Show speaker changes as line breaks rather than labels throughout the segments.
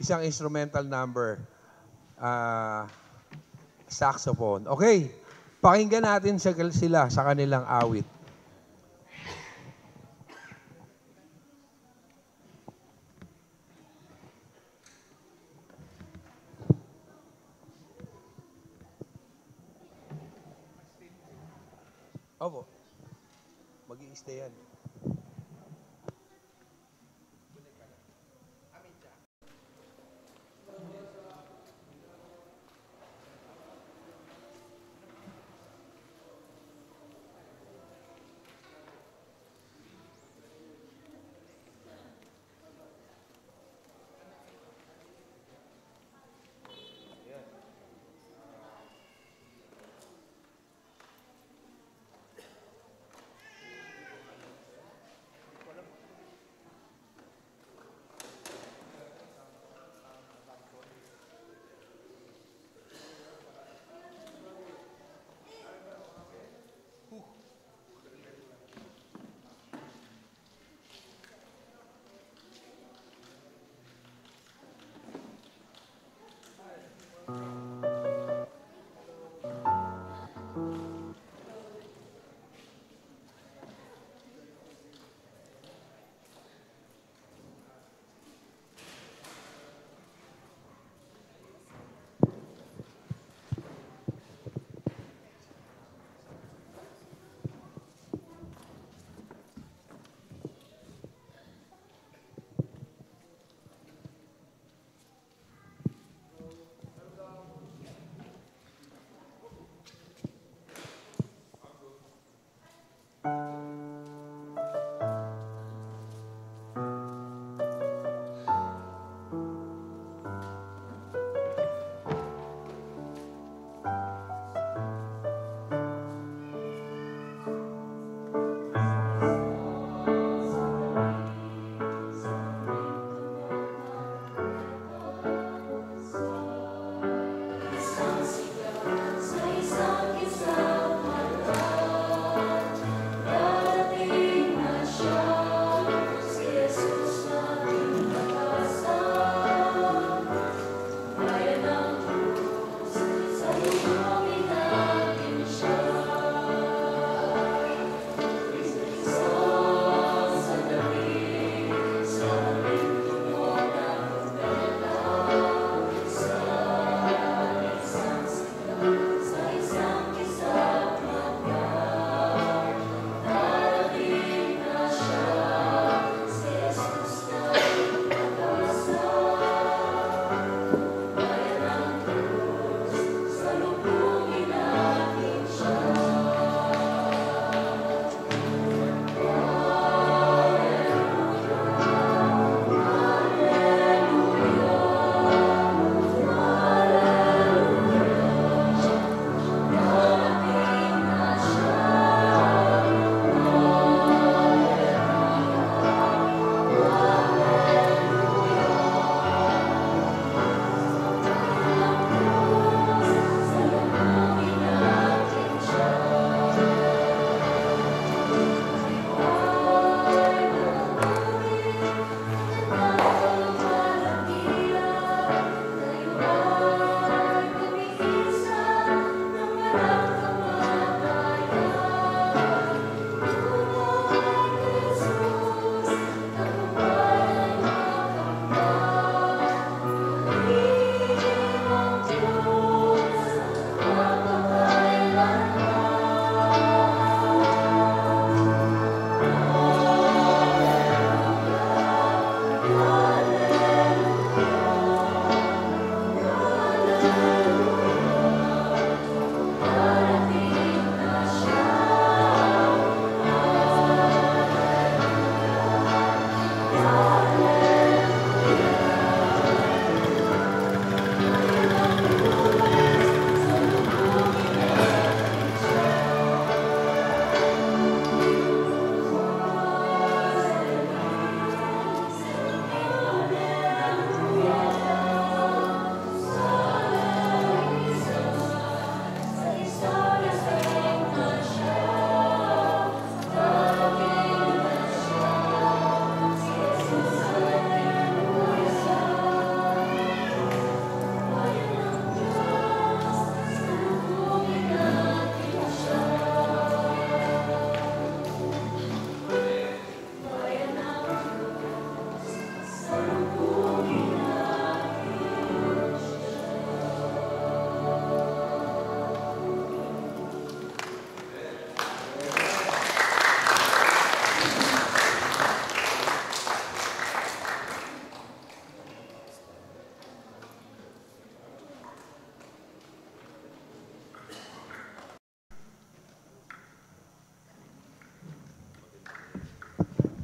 isang instrumental number. Saxophone. Okay. Pakinggan natin sila sa kanilang awit. Opo. Mag-i-stay yan.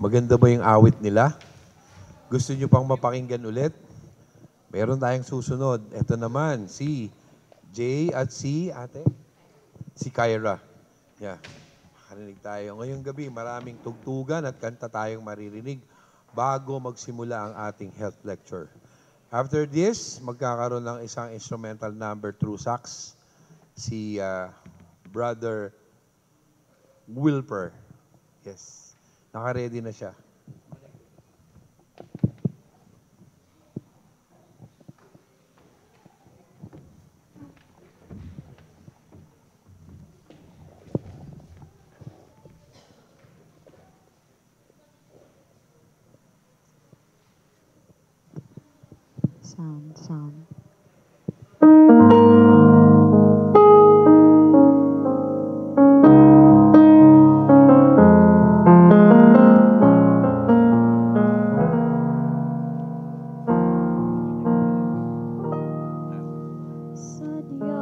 Maganda ba yung awit nila? Gusto nyo pang mapakinggan ulit? Meron tayong susunod. Ito naman, si Jay at si ate? Si Kyra. Yeah. Makarinig tayo. Ngayong gabi, maraming tugtugan at kanta tayong maririnig bago magsimula ang ating health lecture. After this, magkakaroon ng isang instrumental number through sax, si Brother Wilper. Yes. Naka-ready na siya.
Sound. Magtatapat sa habang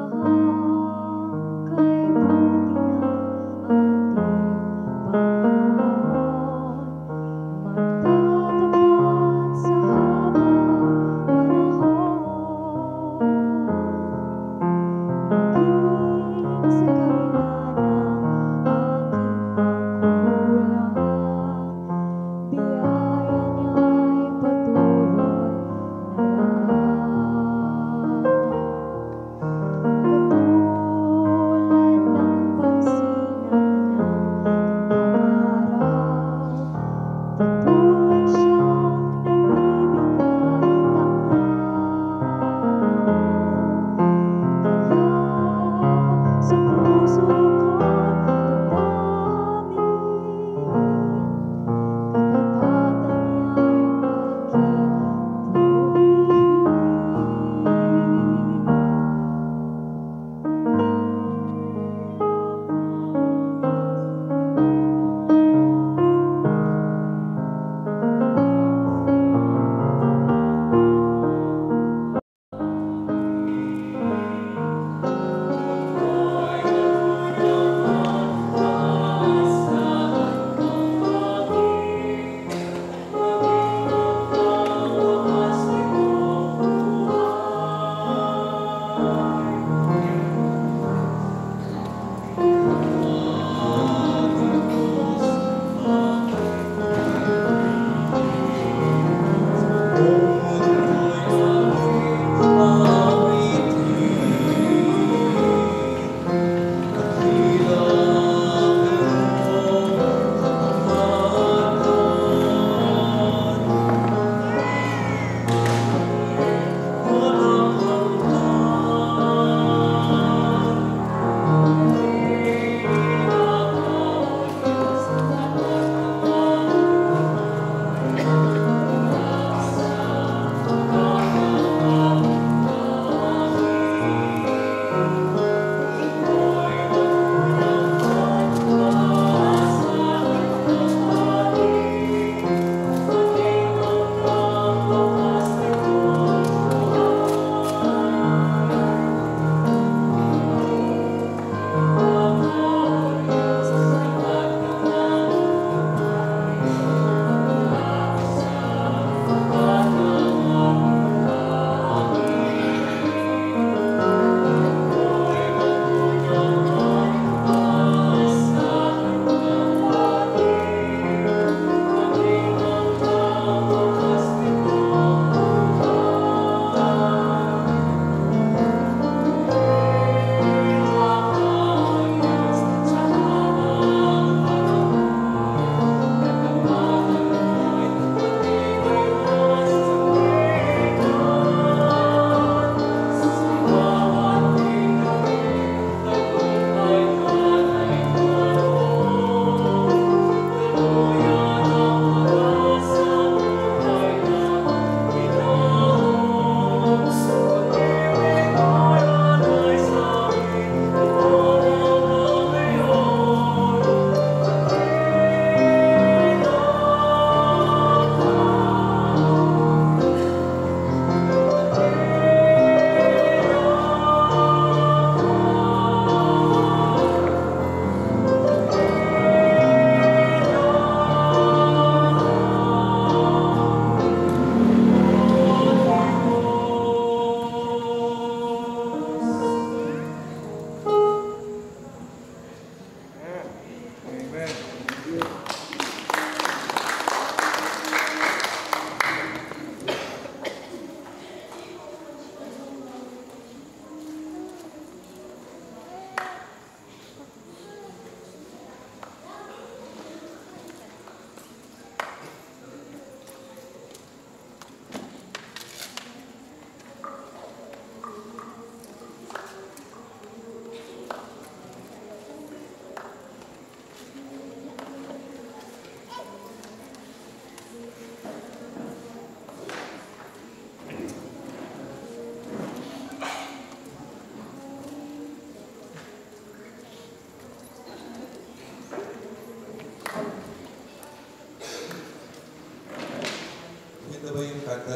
panahon.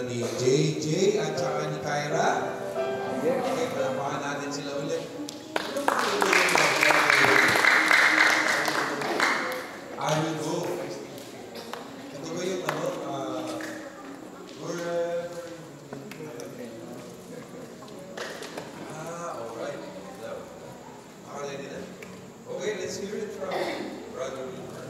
ni JJ at saka ni Kyra. Okay, palapakan natin sila ulit. I will go. Ito ba yung ano? Alright. Nakalimutan na. Okay, let's hear it from Brother Wilmer.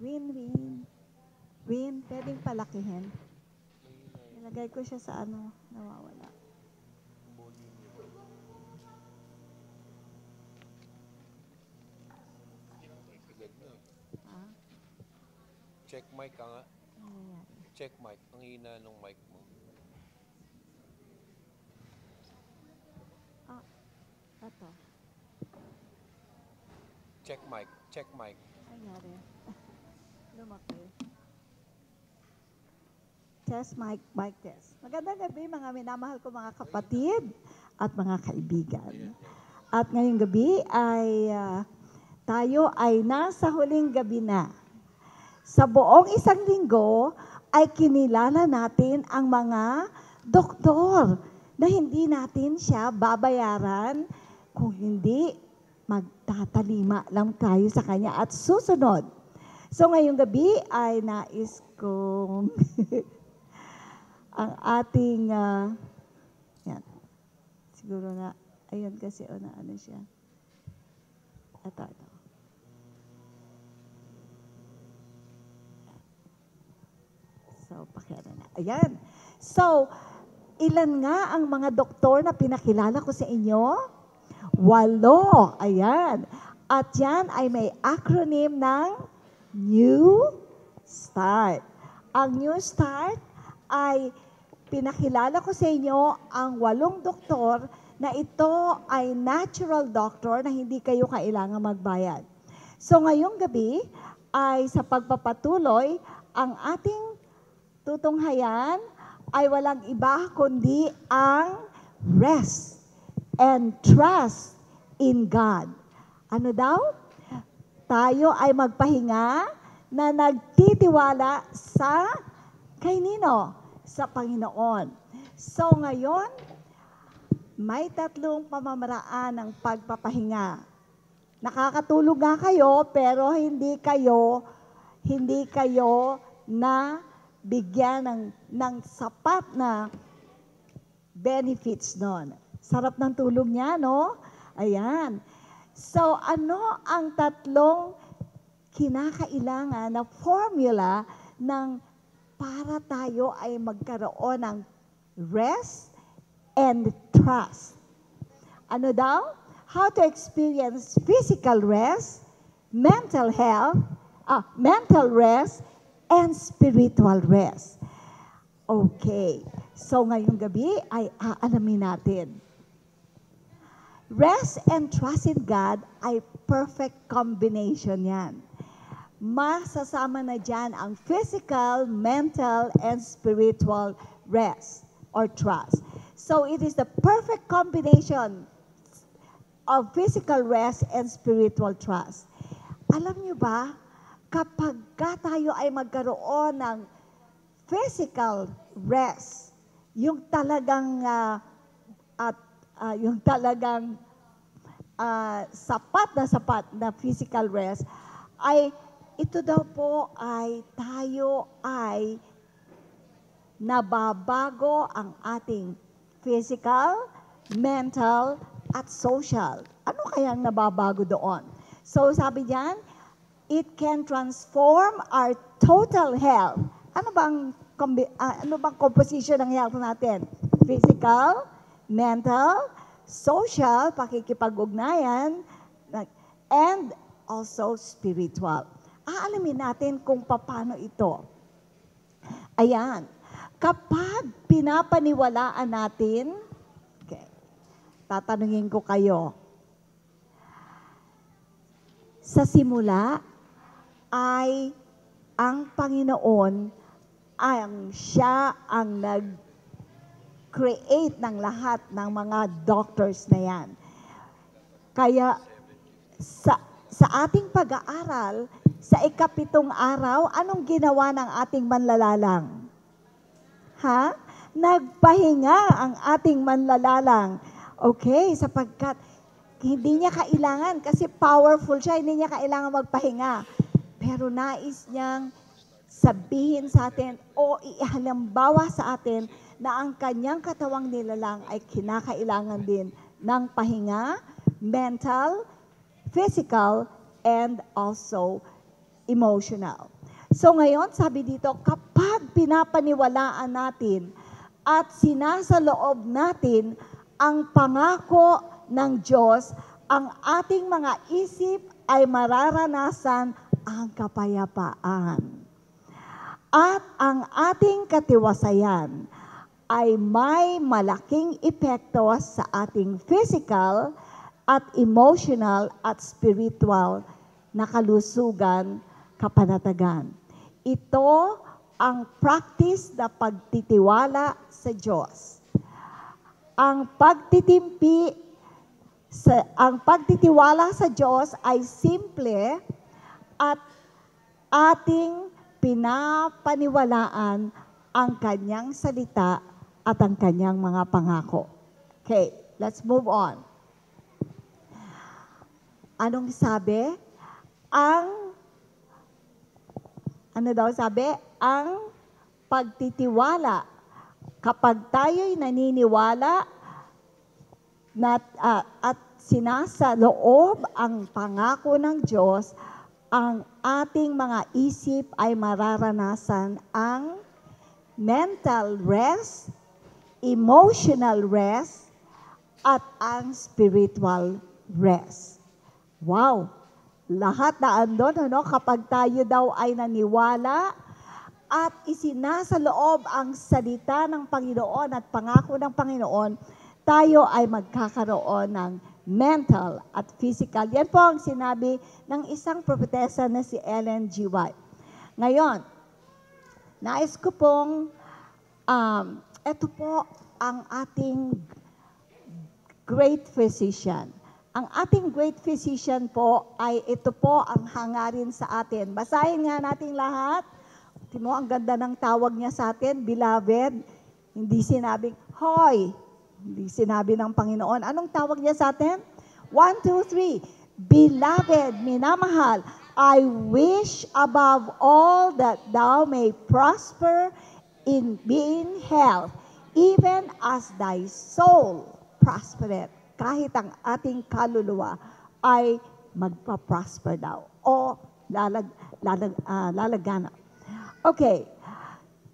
Win. Win, pwedeng palakihin. Nilagay ko siya sa ano, nawawala. Ah,
Check mic ka nga.
ano nangyari?
Check mic. Ang hina ng mic mo.
Ah, ito.
Check mic. Check mic.
Nangyari. Lumaki. Test, mic test. Magandang gabi mga minamahal ko mga kapatid at mga kaibigan. At ngayong gabi ay tayo ay nasa huling gabi na. Sa buong isang linggo ay kinilala natin ang mga doktor na hindi natin siya babayaran kung hindi magtatalima lang tayo sa kanya at susunod. So ngayong gabi ay nais kong ang ating, yan, siguro nga, ayun kasi, ano siya. Ito. So, pakialam na. Ayan. So, ilan nga ang mga doktor na pinakilala ko sa inyo? 8. Ayan. At yan ay may acronym ng New Start. Ang New Start ay pinakilala ko sa inyo ang 8 doktor na ito ay natural doctor na hindi kayo kailangan magbayad. So ngayong gabi ay sa pagpapatuloy, ang ating tutunghayan ay walang iba kundi ang rest and trust in God. Ano daw? Tayo ay magpahinga na nagtitiwala sa kay nino? Sa Panginoon. So ngayon, may 3 pamamaraan ng pagpapahinga. Nakakatulog nga kayo, pero hindi kayo na bigyan ng sapat na benefits doon. Sarap ng tulog niya, no? Ayan. So ano ang 3 kinakailangan na formula ng para tayo ay magkaroon ng rest and trust? Ano daw? How to experience physical rest, mental rest, and spiritual rest. Okay. So ngayong gabi ay aalamin natin. Rest and trust in God ay perfect combination yan. Masasama na dyan ang physical, mental, and spiritual rest or trust. So it is the perfect combination of physical rest and spiritual trust. Alam nyo ba, kapag tayo ay magkaroon ng physical rest, yung talagang sapat na physical rest, ay ito daw po ay tayo ay nababago ang ating physical, mental, at social. Ano kayang nababago doon? So sabi diyan, it can transform our total health. Ano bang composition ng health natin? Physical, mental, social, pakikipag-ugnayan, and also spiritual. Aalamin natin kung paano ito. Ayan. Kapag pinapaniwalaan natin, okay, tatanungin ko kayo, sa simula ay ang Panginoon siya ang nag-create ng lahat ng mga doctors na yan. Kaya sa ating pag-aaral, sa 7 araw, anong ginawa ng ating manlalalang? Nagpahinga ang ating manlalalang. Okay, sapagkat hindi niya kailangan, kasi powerful siya, hindi niya kailangan magpahinga. Pero nais niyang sabihin sa atin o ihalimbawa sa atin na ang kanyang katawang nilalang ay kinakailangan din ng pahinga, mental, physical, and also emotional. So ngayon, sabi dito, kapag pinapaniwalaan natin at sinasaloob natin ang pangako ng Diyos, ang ating mga isip ay mararanasan ang kapayapaan. At ang ating katiwasayan ay may malaking epekto sa ating physical at emotional at spiritual na kalusugan, kapanatagan. Ito ang practice na pagtitiwala sa Diyos. Ang pagtitiwala sa Diyos ay simple at ating pinapaniwalaan ang kanyang salita at ang kanyang mga pangako. Okay, let's move on. Anong sabi? Ang pagtitiwala. Kapag tayo'y naniniwala at sinasaloob ang pangako ng Diyos, ang ating mga isip ay mararanasan ang mental rest, emotional rest, at ang spiritual rest. Wow! Lahat na andon, kapag tayo daw ay naniwala at isinasaloob ang salita ng Panginoon at pangako ng Panginoon, tayo ay magkakaroon ng mental at physical. Yan po ang sinabi ng isang propetesa na si Ellen G. White. Ngayon, nais ko pong, ito po ang ating great physician. Ang ating great physician po ay ito po ang hangarin sa atin. Basahin nga natin lahat. Timo, ang ganda ng tawag niya sa atin, beloved. Hindi sinabing, hoy. Hindi sinabi ng Panginoon. Anong tawag niya sa atin? 1, 2, 3. Beloved, minamahal, I wish above all that thou may prosper in being health, even as thy soul prospereth. Kahit ang ating kaluluwa ay magpa-prosper daw o lalagana. Okay.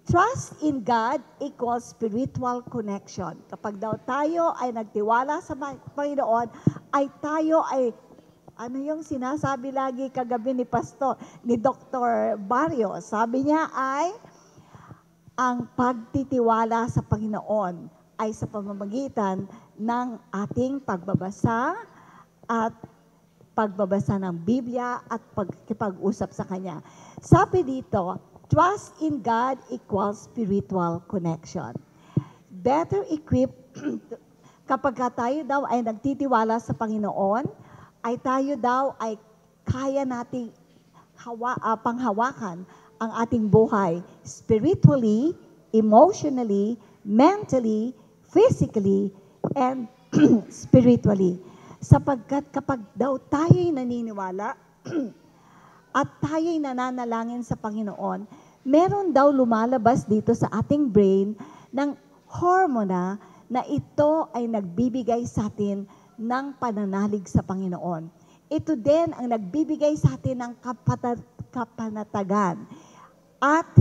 Trust in God equals spiritual connection. Kapag daw tayo ay nagtiwala sa Panginoon, ay tayo ay, ano yung sinasabi lagi kagabi ni Dr. Barrio, sabi niya ay, ang pagtitiwala sa Panginoon ay sa pamamagitan ng ating pagbabasa at pagbabasa ng Biblia at pagkipag-usap sa Kanya. Sabi dito, trust in God equals spiritual connection. Better equipped, kapag tayo daw ay nagtitiwala sa Panginoon, ay tayo daw ay kaya nating panghawakan ang ating buhay spiritually, emotionally, mentally, physically, and spiritually. Sapagkat kapag daw tayo'y naniniwala at tayo'y nananalangin sa Panginoon, meron daw lumalabas dito sa ating brain ng hormona na ito ay nagbibigay sa atin ng pananalig sa Panginoon. Ito din ang nagbibigay sa atin ng kapanatagan. At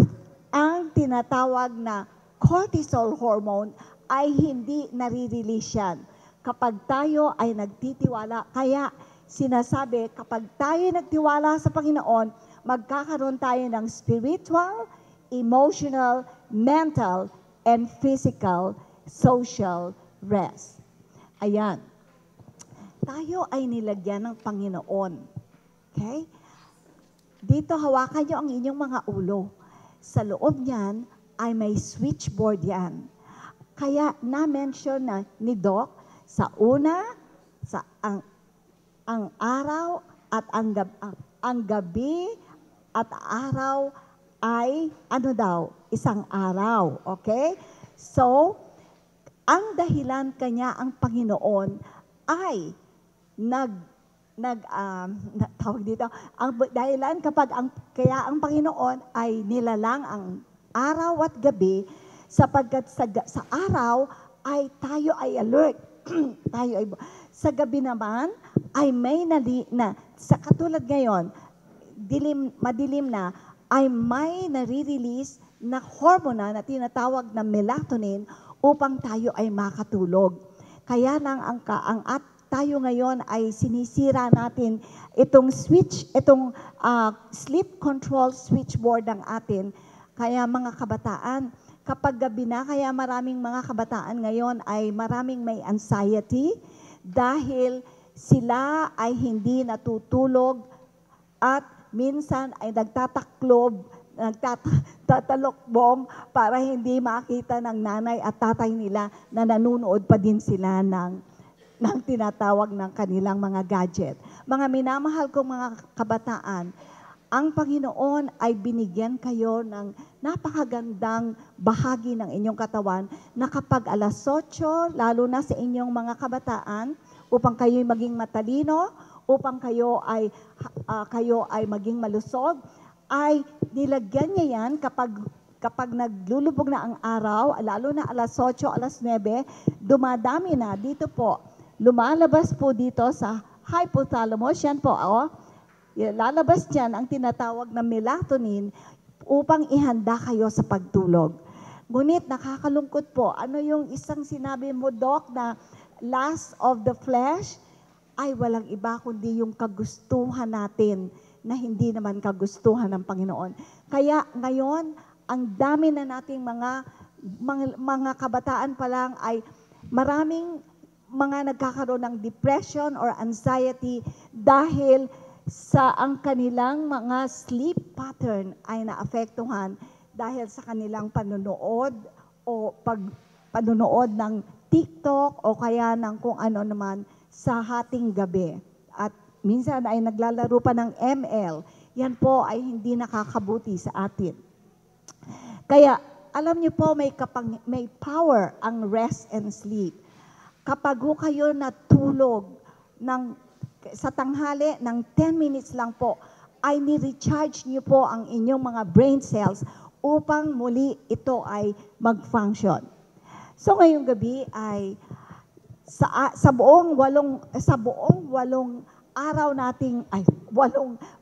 ang tinatawag na cortisol hormone ay hindi nare-release yan kapag tayo ay nagtitiwala. Kaya sinasabi, kapag tayo nagtiwala sa Panginoon, magkakaroon tayo ng spiritual, emotional, mental, and physical, social rest. Ayan. Tayo ay nilagyan ng Panginoon. Okay? Dito hawakan nyo ang inyong mga ulo. Sa loob niyan ay may switchboard yan. Kaya na-mention na ni Doc, sa una, ang araw at ang gabi at araw ay isang araw. Okay? So, ang dahilan kanya ang Panginoon ay tawag dito, ang dahilan kaya ang Panginoon ay nilalang ang araw at gabi sapagkat sa araw ay tayo ay alert. Sa gabi naman ay may sa katulad ngayon, madilim na, ay may nare-release na hormone na tinatawag na melatonin upang tayo ay makatulog. Kaya lang tayo ngayon ay sinisira natin itong sleep control switchboard ng atin. Kaya mga kabataan, kapag gabi na, kaya maraming mga kabataan ngayon ay maraming may anxiety dahil sila ay hindi natutulog at minsan ay nagtatalokbong para hindi makita ng nanay at tatay nila na nanunood pa din sila ng tinatawag ng kanilang mga gadget. Mga minamahal kong mga kabataan, ang Panginoon ay binigyan kayo ng napakagandang bahagi ng inyong katawan na kapag alas 8, lalo na sa inyong mga kabataan, upang kayo'y maging matalino, upang kayo ay maging malusog, ay nilagyan niya yan kapag naglulubog na ang araw, lalo na alas 8, alas 9, dumadami na dito po. Lumalabas po dito sa hypothalamus, yan po, lalabas dyan ang tinatawag na melatonin upang ihanda kayo sa pagtulog. Ngunit nakakalungkot po, ano yung isang sinabi mo, Doc, na lust of the flesh ay walang iba kundi yung kagustuhan natin na hindi naman kagustuhan ng Panginoon. Kaya ngayon, ang dami na nating mga kabataan pa lang ay maraming mga nagkakaroon ng depression or anxiety dahil sa ang kanilang mga sleep pattern ay naapektuhan dahil sa kanilang panunood o panunood ng TikTok o kaya ng kung ano naman sa hating gabi. At minsan ay naglalaro pa ng ML. Yan po ay hindi nakakabuti sa atin. Kaya alam niyo po may power ang rest and sleep. Kapag kayo natulog sa tanghali ng 10 minutes lang po, ay ni-recharge niyo po ang inyong mga brain cells upang muli ito ay mag-function. So ngayong gabi ay sa buong walong araw nating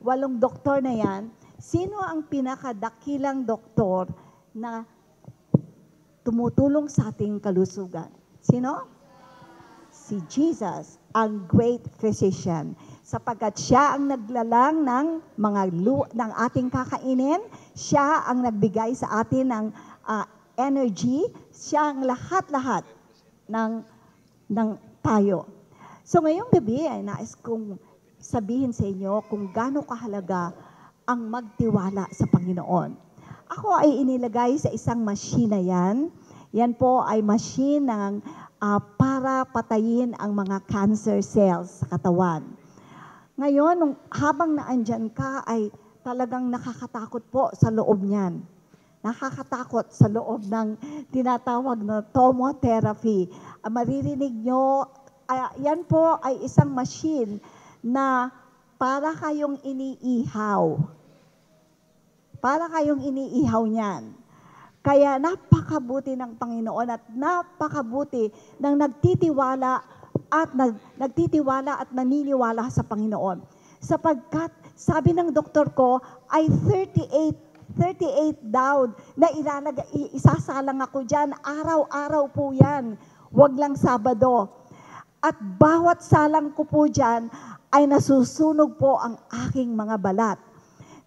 walong doktor na yan, sino ang pinakadakilang doktor na tumutulong sa ating kalusugan? Sino? Si Jesus, ang great physician. Sapagkat siya ang naglalang ng ating kakainin, siya ang nagbigay sa atin ng energy, siya ang lahat-lahat ng tayo. So ngayong gabi ay nais kong sabihin sa inyo kung gaano kahalaga ang magtiwala sa Panginoon. Ako ay inilagay sa isang machine na yan. Yan po ay machine para patayin ang mga cancer cells sa katawan. Ngayon, habang naandyan ka, ay talagang nakakatakot po sa loob niyan. Nakakatakot sa loob ng tinatawag na tomotherapy. Maririnig nyo, yan po ay isang machine na para kayong iniihaw. Para kayong iniihaw niyan. Kaya napakabuti ng Panginoon at napakabuti ng nagtitiwala at naniniwala sa Panginoon. Sapagkat sabi ng doktor ko ay 38 daw na isasalang ako dyan. Araw-araw po yan. Huwag lang Sabado. At bawat salang ko po dyan ay nasusunog po ang aking mga balat.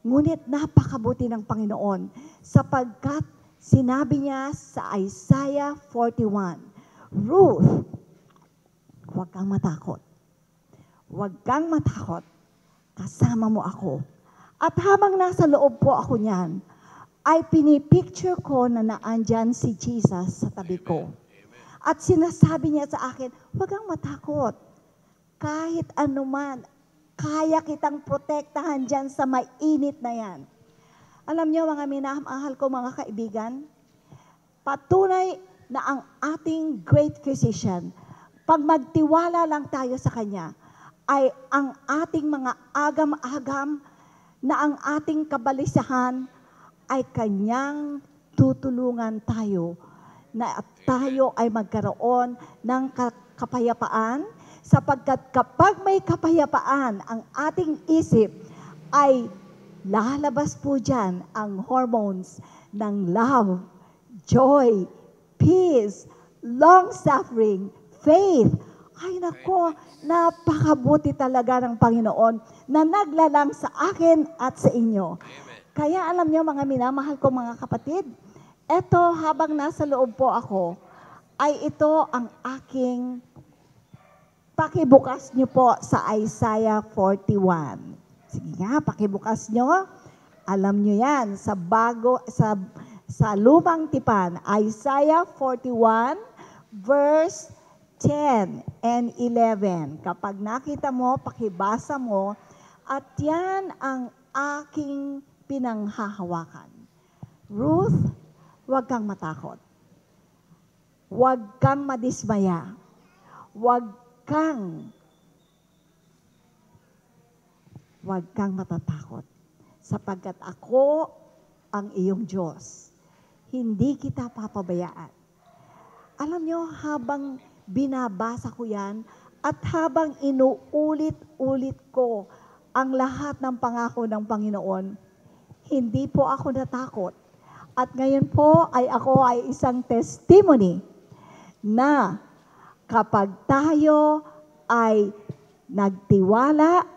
Ngunit napakabuti ng Panginoon sapagkat sinabi niya sa Isaiah 41, Ruth, huwag kang matakot. Huwag kang matakot. Kasama mo ako. At habang nasa loob po ako niyan, ay pinipicture ko na naandyan si Jesus sa tabi ko. At sinasabi niya sa akin, huwag kang matakot. Kahit anuman, kaya kitang protektahan dyan sa mainit na yan. Alam niyo mga minamahal ko mga kaibigan, patunay na ang ating great physician, pag magtiwala lang tayo sa Kanya, ay ang ating mga agam-agam na ang ating kabalisahan ay Kanyang tutulungan tayo na tayo ay magkaroon ng kapayapaan sapagkat kapag may kapayapaan ang ating isip ay lalabas po dyan ang hormones ng love, joy, peace, long-suffering, faith. Ay nako, napakabuti talaga ng Panginoon na naglalang sa akin at sa inyo. Kaya alam niyo mga minamahal ko mga kapatid, eto habang nasa loob po ako, ay ito ang aking pakibukas niyo po sa Isaiah 41. Sige nga, pakibukas niyo. Alam niyo yan, sa lumang tipan, Isaiah 41 verse 10 and 11. Kapag nakita mo, pakibasa mo, at yan ang aking pinanghahawakan. Ruth, huwag kang matakot. Huwag kang madismaya. Huwag kang matatakot. Sapagkat ako ang iyong Diyos. Hindi kita papabayaan. Alam nyo, habang binabasa ko yan, at habang inuulit-ulit ko ang lahat ng pangako ng Panginoon, hindi po ako natakot. At ngayon po ako ay isang testimony na kapag tayo ay nagtiwala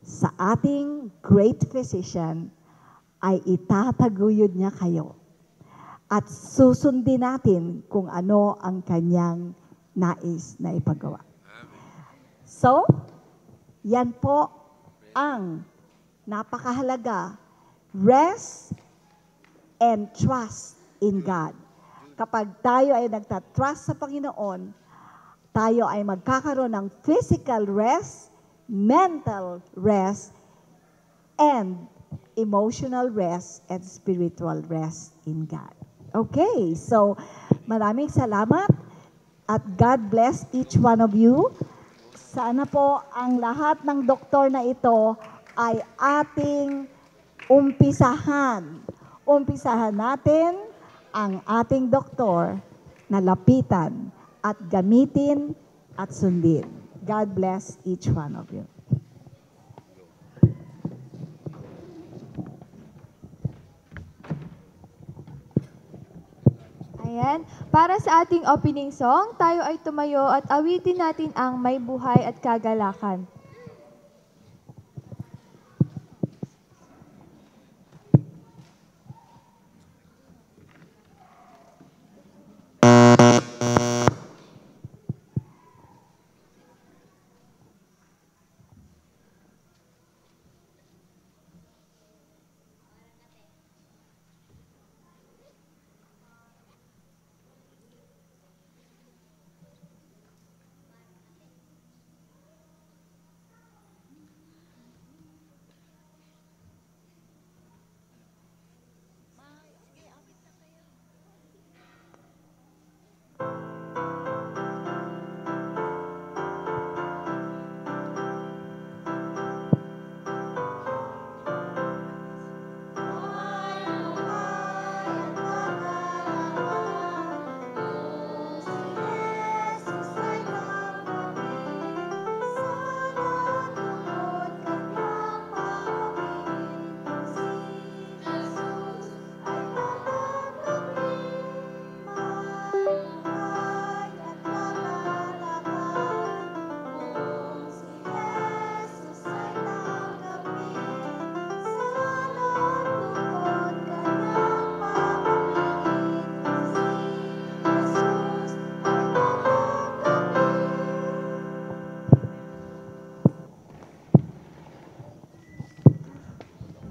sa ating great physician, ay itataguyod niya kayo. At susundin natin kung ano ang kanyang nais na ipagawa. So, yan po ang napakahalaga. Rest and trust in God. Kapag tayo ay nagtatrust sa Panginoon, tayo ay magkakaroon ng physical rest, mental rest, and emotional rest and spiritual rest in God. Okay, so maraming salamat at God bless each one of you. Sana po ang lahat ng doktor na ito ay ating umpisahan. Umpisahan natin ang ating doktor na lapitan at gamitin at sundin. God bless each one of you.
Ayan. Para sa ating opening song, tayo ay tumayo at awitin natin ang May Buhay at Kagalakan.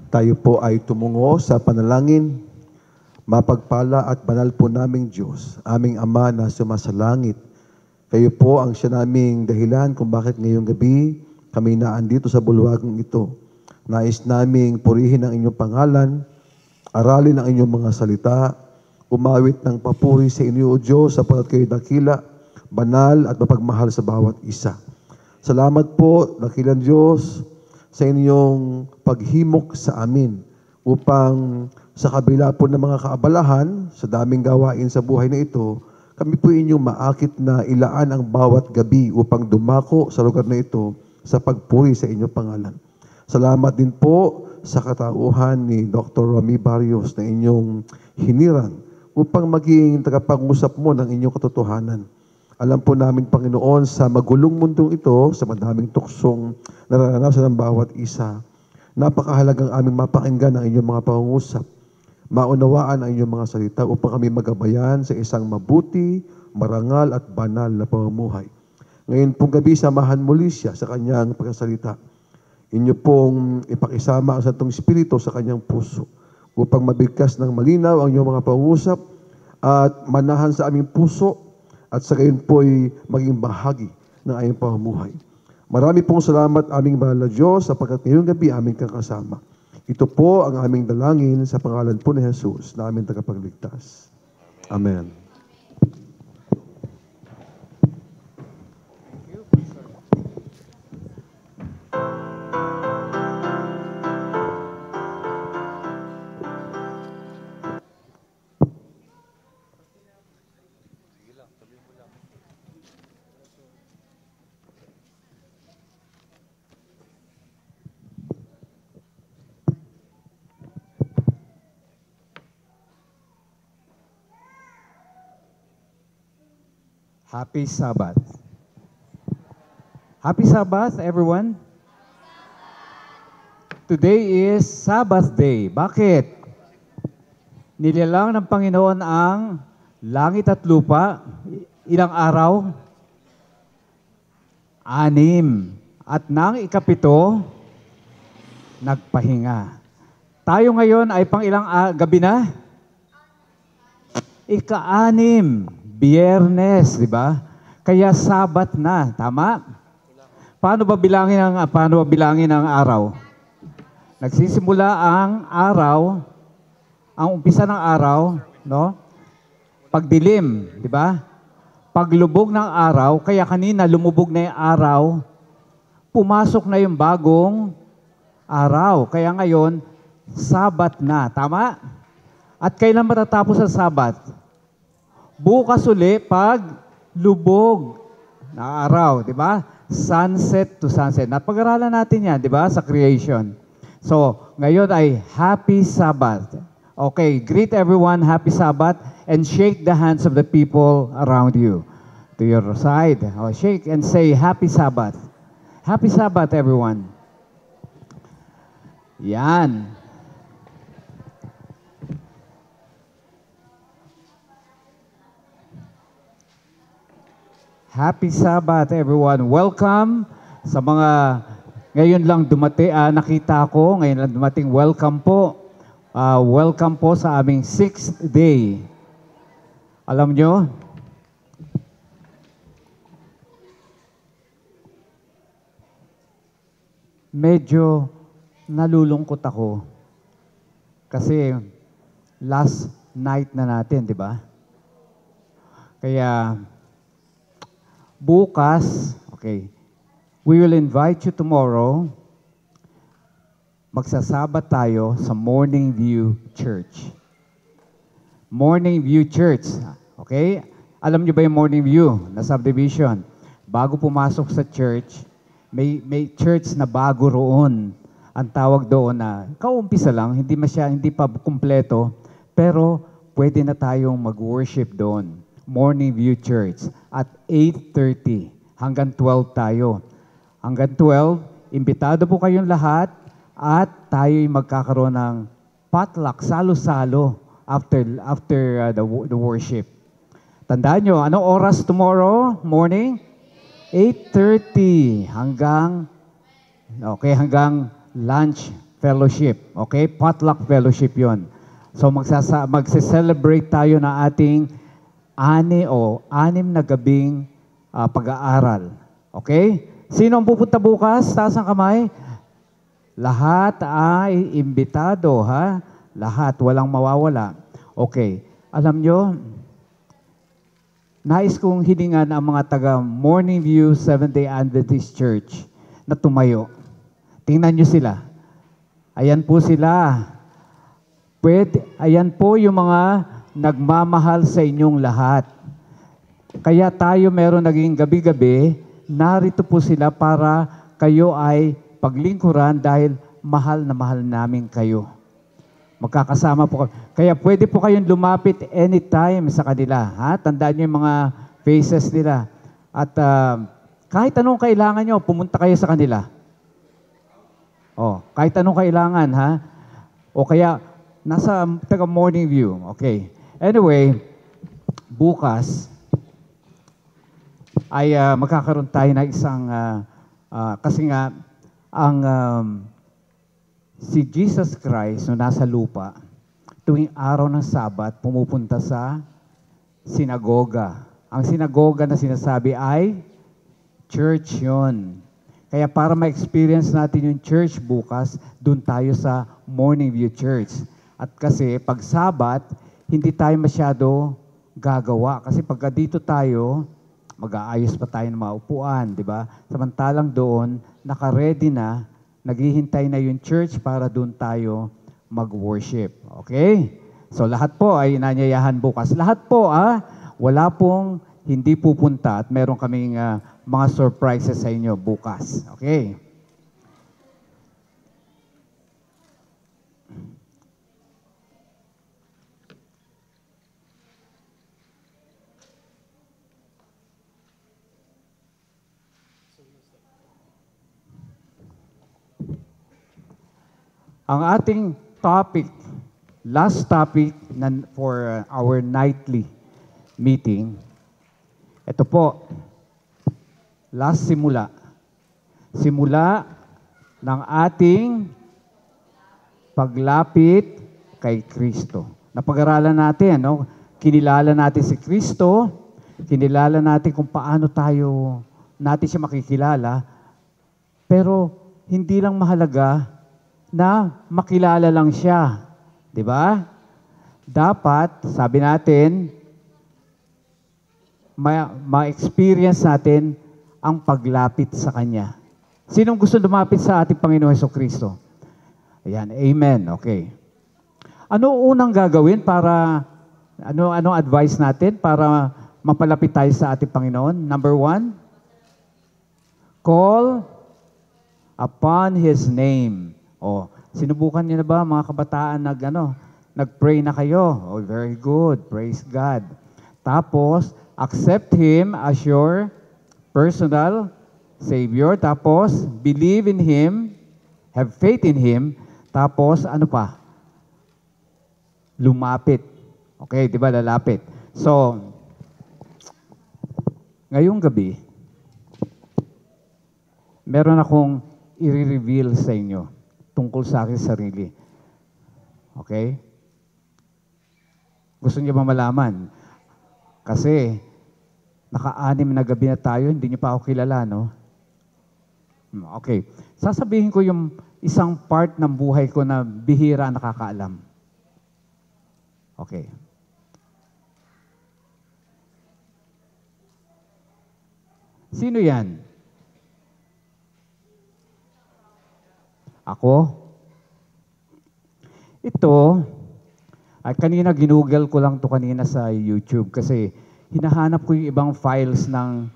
Tayo po ay tumungo sa panalangin. Mapagpala at banal po naming Diyos, aming Ama na sumasalangit. Kayo po ang siya naming dahilan kung bakit ngayong gabi kami naandito sa bulwagang ito. Nais naming purihin ang inyong pangalan, aralin ang inyong mga salita, umawit ng papuri sa inyo, O Diyos, sapagkat kayo dakila, banal at mapagmahal sa bawat isa. Salamat po, dakilang Diyos, sa inyong paghimok sa amin upang sa kabila po ng mga kaabalahan, sa daming gawain sa buhay na ito, kami po inyong maakit na ilaan ang bawat gabi upang dumako sa lugar na ito sa pagpuri sa inyong pangalan. Salamat din po
sa katauhan ni Dr. Romy Barrios na inyong hinirang upang maging tagapangusap mo ng inyong katotohanan. Alam po namin, Panginoon, sa magulong mundong ito, sa madaming tuksong nararanasan ng bawat isa, napakahalagang aming mapakinggan ang inyong mga pangungusap, maunawaan ang inyong mga salita upang kami magabayan sa isang mabuti, marangal at banal na pamumuhay. Ngayon pong gabi, samahan muli siya sa kanyang pagsasalita. Inyo pong ipakisama ang Santong Espiritu sa kanyang puso upang mabigkas ng malinaw ang inyong mga pangusap at manahan sa aming puso at sa gayon po'y maging bahagi ng aming pamumuhay. Marami pong salamat aming mahal na Diyos sapagkat ngayong gabi aming kakasama. Ito po ang aming dalangin sa pangalan po ni Jesus na aming tagapagligtas. Amen.
Happy Sabbath. Happy Sabbath, everyone. Today is Sabbath day. Bakit? Nilalang ng Panginoon ang langit at lupa. Ilang araw? 6. At nang ikapito, nagpahinga. Tayo ngayon ay pang ilang gabi na? Ika-6. Biyernes, di ba? Kaya Sabat na, tama? Paano ba bilangin ang araw? Nagsisimula ang araw, ang umpisa ng araw, no? Pagdilim, di ba? Paglubog ng araw, kaya kanina lumubog na yung araw, pumasok na yung bagong araw. Kaya ngayon, Sabat na, tama? At kailan matatapos ang Sabat? Bukas uli pag lubog na araw, di ba? Sunset to sunset. Napag-aralan natin yan, di ba? Sa creation. So, ngayon ay Happy Sabbath. Okay, greet everyone, Happy Sabbath, and shake the hands of the people around you. To your side, shake and say Happy Sabbath. Happy Sabbath, everyone. Yan. Happy Sabbath, everyone. Welcome sa mga ngayon lang nakita ko, ngayon lang dumating, welcome po. Welcome po sa aming 6th day. Alam nyo, medyo nalulungkot ako kasi last night na natin, di ba? Kaya bukas, okay, we will invite you tomorrow. Magsasabat tayo sa Morning View Church. Morning View Church, okay? Alam niyo ba yung Morning View na subdivision? Bago pumasok sa church, may church na bago roon. Ang tawag doon na kaumpisa lang, hindi pa kumpleto, pero pwede na tayong mag-worship doon. Morning View Church at 8:30 hanggang 12 tayo. Hanggang 12, imbitado po kayong lahat at tayo'y magkakaroon ng potluck, salo-salo after the worship. Tandaan nyo, anong oras tomorrow morning? 8:30 hanggang lunch fellowship. Okay? Potluck fellowship yon. So magse-celebrate tayo na ating 6 na gabing pag-aaral. Okay? Sino ang pupunta bukas? Taas ang kamay. Lahat ay imbitado, ha? Lahat, walang mawawala. Okay. Alam nyo, nais kong hilingan ang mga taga Morning View Seventh-day Adventist Church na tumayo. Tingnan nyo sila. Ayan po sila. Ayan po yung mga nagmamahal sa inyong lahat. Kaya tayo meron naging gabi-gabi, narito po sila para kayo ay paglingkuran dahil mahal na mahal namin kayo. Magkakasama po kayo. Kaya pwede po kayong lumapit anytime sa kanila. Ha? Tandaan niyo yung mga faces nila. At kahit anong kailangan nyo, pumunta kayo sa kanila. Kahit anong kailangan, ha? O kaya, nasa taga-morning view. Okay. Anyway, bukas ay magkakaroon tayo ng isang, kasi nga, ang si Jesus Christ no nasa lupa, tuwing araw ng Sabat, pumupunta sa sinagoga. Ang sinagoga na sinasabi ay church yon. Kaya para ma-experience natin yung church bukas, dun tayo sa Morning View Church. At kasi pag Sabat, hindi tayo masyado gagawa. Kasi pagka dito tayo, mag-aayos pa tayo ng mga upuan, di ba? Samantalang doon, naka-ready na, naghihintay na yung church para doon tayo mag-worship. Okay? So lahat po ay nanyayahan bukas. Lahat po, wala pong hindi pupunta at meron kaming mga surprises sa inyo bukas. Okay? Ang ating topic, last topic for our nightly meeting, ito po, last simula. Simula ng ating paglapit kay Kristo. Napag-aralan natin, no? Kinilala natin si Kristo, kinilala natin kung paano natin siya makikilala, pero hindi lang mahalaga na makilala lang siya. Di ba? Dapat, sabi natin, ma-experience natin ang paglapit sa Kanya. Sinong gusto lumapit sa ating Panginoon Jesucristo? Ayan, amen. Okay. Ano unang gagawin para, ano advice natin para mapalapit tayo sa ating Panginoon? Number 1, call upon His name. Sinubukan niyo na ba mga kabataan nag-pray na kayo? Very good. Praise God. Tapos, accept Him as your personal Savior. Tapos, believe in Him, have faith in Him. Tapos, ano pa? Lumapit. Okay, di ba? Lalapit. So, ngayong gabi, meron akong i-reveal sa inyo tungkol sa aking sarili. Okay? Gusto niyo ba malaman? Kasi, naka-6 na gabi na tayo, hindi niyo pa ako kilala, no? Okay. Sasabihin ko yung isang part ng buhay ko na bihira nakakaalam. Okay. Sino yan? Ako? Ito, kanina ginugol ko lang to kanina sa YouTube kasi hinahanap ko yung ibang files ng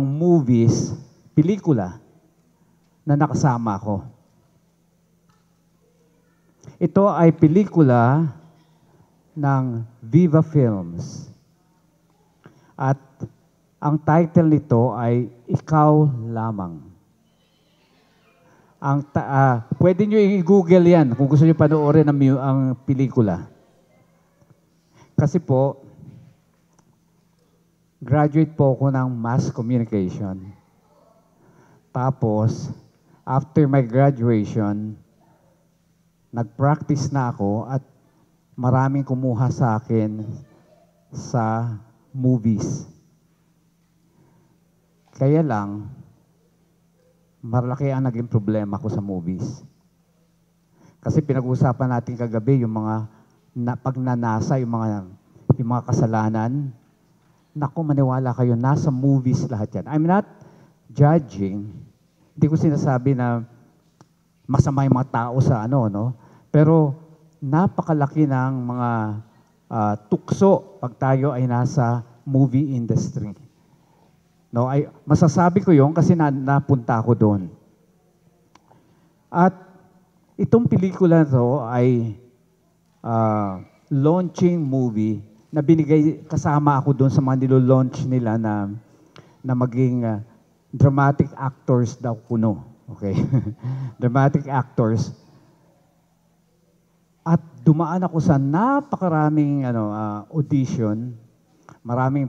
movies, pelikula, na nakasama ko. Ito ay pelikula ng Viva Films. At ang title nito ay Ikaw Lamang. Pwede nyo i-google yan kung gusto nyo panoorin ang pelikula. Kasi po, graduate po ako ng mass communication. Tapos, after my graduation, nag-practice na ako at maraming kumuha sa akin sa movies. Kaya lang, malaki ang naging problema ko sa movies. Kasi pinag-uusapan natin kagabi yung mga pagnanasa, yung mga kasalanan. Naku, maniwala kayo, nasa movies lahat yan. I'm not judging. Hindi ko sinasabi na masama yung mga tao sa no? Pero napakalaki ng mga tukso pag tayo ay nasa movie industry. Masasabi ko yon kasi napunta ako doon. At itong pelikula na to ay launching movie na binigay, kasama ako doon sa mga nilo-launch nila na maging dramatic actors daw kuno. Okay? Dramatic actors. At dumaan ako sa napakaraming audition, maraming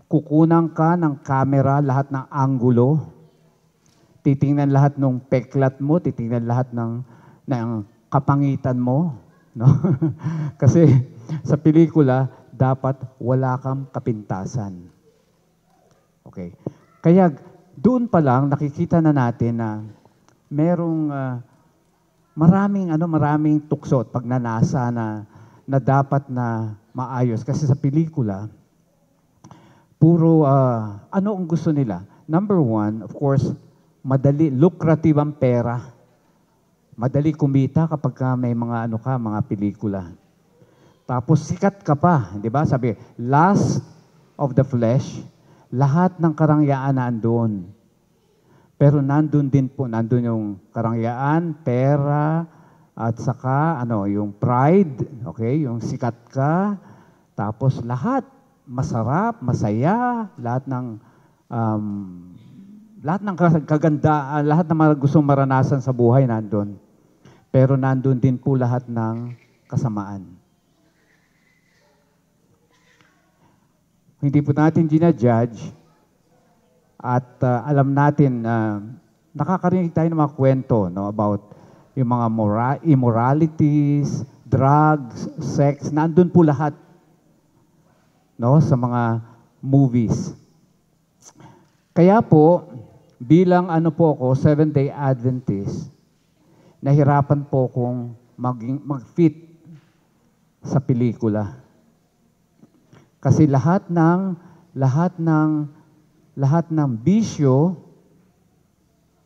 kukunan ka ng camera, lahat ng anggulo, titingnan lahat ng peklat mo, titingnan lahat ng kapangitan mo, no? Kasi sa pelikula dapat wala kang kapintasan. Okay. Kaya doon pa lang nakikita na natin na merong maraming tukso at pagnanasa na dapat na maayos. Kasi sa pelikula, puro ano ang gusto nila? Number one, of course, madali, lucrative ang pera. Madali kumita kapag may mga mga pelikula. Tapos sikat ka pa, di ba? Sabi, lust of the flesh, lahat ng karangyaan na andun. Pero nandun yung karangyaan, pera, at saka yung pride, okay? Yung sikat ka, tapos lahat, masarap, masaya, lahat ng kagandaan, lahat ng mga gustong maranasan sa buhay nandun. Pero nandun din po lahat ng kasamaan. Hindi po natin ginajudge at alam natin nakakarinig tayo ng mga kwento about yung mga immoralities, drugs, sex, nandun po lahat sa mga movies. Kaya po, bilang po ako, Seventh-day Adventist, nahirapan po kong mag-fit sa pelikula. Kasi lahat ng bisyo,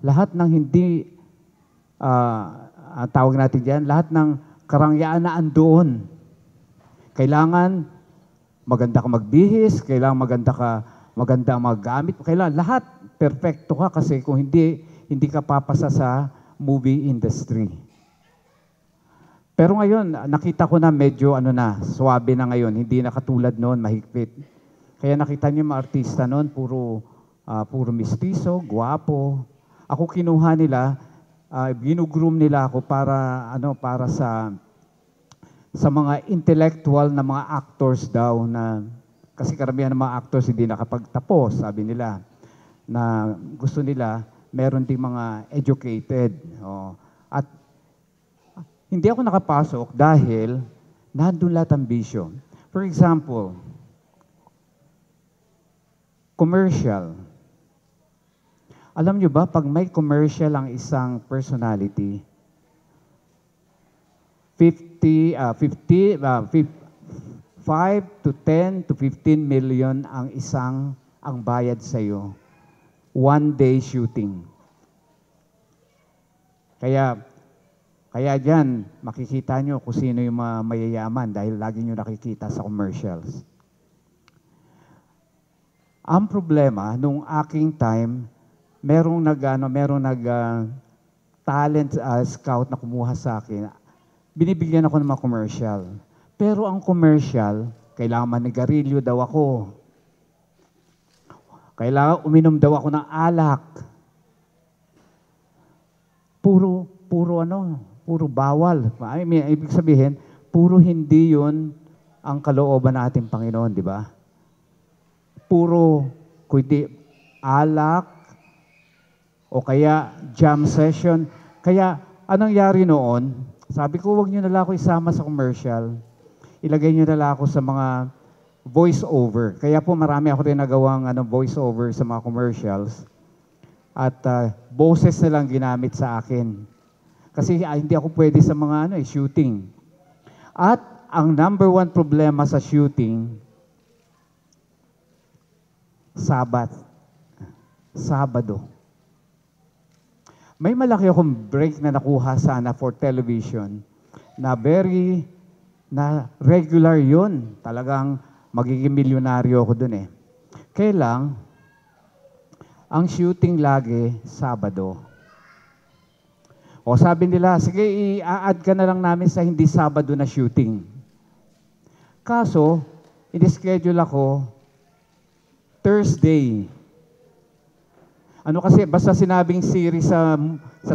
lahat ng hindi, tawag natin diyan, lahat ng karangyaan na andoon. Kailangan maganda ka magbihis, kailangan maganda maggamit, kailangan lahat perfecto ka kasi kung hindi ka papasa sa movie industry. Pero ngayon, nakita ko na medyo swabe na ngayon, hindi na katulad noon, mahigpit. Kaya nakita niyo mga artista noon, puro mistiso, guwapo. Ako kinuha nila, ginugroom nila ako para sa mga intellectual na mga actors daw kasi karamihan ng mga actors hindi nakapagtapos, sabi nila, na gusto nila meron ding mga educated. At hindi ako nakapasok dahil nandun lahat ang bisyo. For example, commercial. Alam nyo ba, pag may commercial ang isang personality, 5 to 10 to 15 million ang bayad sa iyo. One day shooting. Kaya diyan, makikita nyo kung sino yung mayayaman dahil lagi nyo nakikita sa commercials. Ang problema, nung aking time, merong talent scout na kumuha sa akin. Binibigyan ako ng mga commercial. Pero ang commercial, kailangan manigarilyo daw ako. Kailangan uminom daw ako ng alak. Puro bawal. Ibig sabihin, puro hindi yun ang kalooban natin Panginoon, di ba? Puro, kundi alak, o kaya jam session. Kaya, anong nangyari noon? Sabi ko, huwag nyo na lang ako isama sa commercial. Ilagay nyo na lang ako sa mga voice-over. Kaya po marami ako rin nagawang voice-over sa mga commercials. At boses na lang ginamit sa akin. Kasi hindi ako pwede sa mga shooting. At ang number one problema sa shooting, Sabado. May malaki akong break na nakuha sana for television na regular yun. Talagang magiging milyonaryo ako dun eh. Kailang, ang shooting lagi, Sabado. O sabi nila, sige, i-add ka na lang namin sa hindi Sabado na shooting. Kaso, in-schedule ako Thursday. Ano kasi, basta sinabing series sa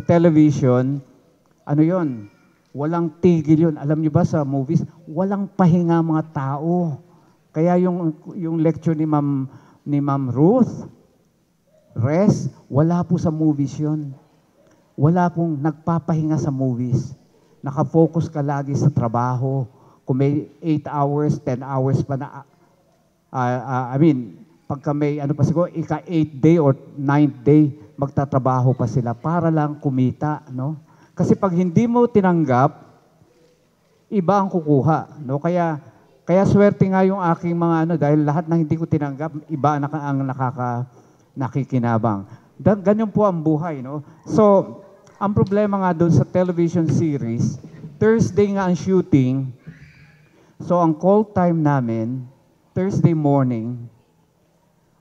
television, ano yon? Walang tigil yun. Alam niyo ba sa movies, walang pahinga mga tao. Kaya yung lecture ni Ma'am Ruth, rest, wala po sa movies yun. Wala pong nagpapahinga sa movies. Nakafocus ka lagi sa trabaho. Kung may 8 hours, 10 hours pa na, pagka may, siguro, ika-8th day or 9th day, magtatrabaho pa sila para lang kumita, no? Kasi pag hindi mo tinanggap, iba ang kukuha, no? Kaya swerte nga yung aking mga dahil lahat ng hindi ko tinanggap, iba ang nakikinabang. Ganyan po ang buhay, no? So, ang problema nga doon sa television series, Thursday nga ang shooting. So, ang call time namin, Thursday morning,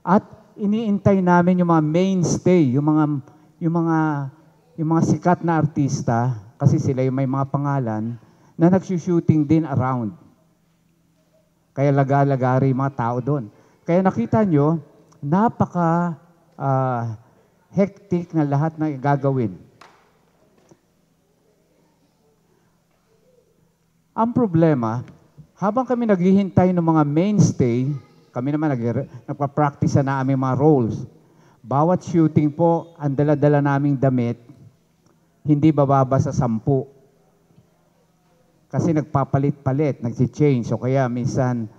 at iniintay namin yung mga mainstay, yung mga sikat na artista, kasi sila yung may mga pangalan, na nagsushooting din around. Kaya laga-lagari yung mga tao doon. Kaya nakita nyo, napaka hectic na lahat na gagawin. Ang problema, habang kami naghihintay ng mga mainstay, kami naman nagpa-practice na aming mga roles. Bawat shooting po, ang dala-dala naming damit, hindi bababa sa 10. Kasi nagpapalit-palit, nagsi-change. O kaya minsan,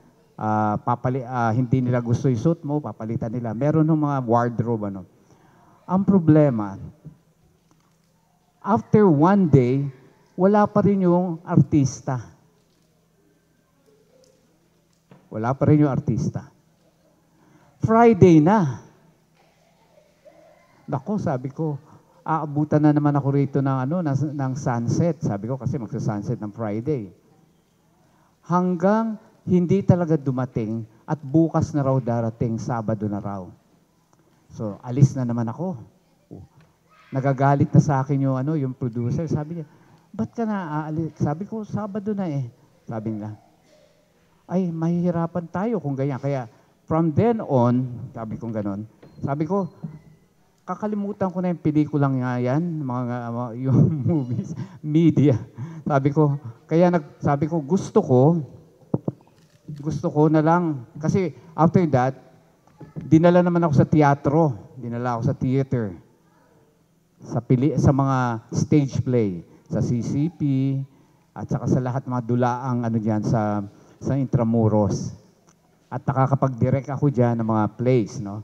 hindi nila gusto yung suit mo, papalitan nila. Meron ng mga wardrobe. Ang problema, after one day, wala pa rin yung artista. Wala pa rin yung artista. Friday na. Nako, sabi ko, aabutan na naman ako rito ng sunset. Sabi ko kasi magsa-sunset ng Friday. Hanggang hindi talaga dumating at bukas na raw darating, Sabado na raw. So, alis na naman ako. Nagagalit na sa akin yung producer. Sabi niya, ba't ka na aalis? Sabi ko, Sabado na eh. Sabi niya, ay, mahihirapan tayo kung ganyan. Kaya, from then on, sabi kong ganon, sabi ko, kakalimutan ko na yung pelikulang nga yan, yung movies, media. Sabi ko, sabi ko, gusto ko na lang. Kasi after that, dinala naman ako sa teatro, dinala ako sa theater, sa mga stage play, sa CCP, at saka sa lahat mga dulaang dyan sa Intramuros. At nakakapag-direct ako dyan ng mga plays, no?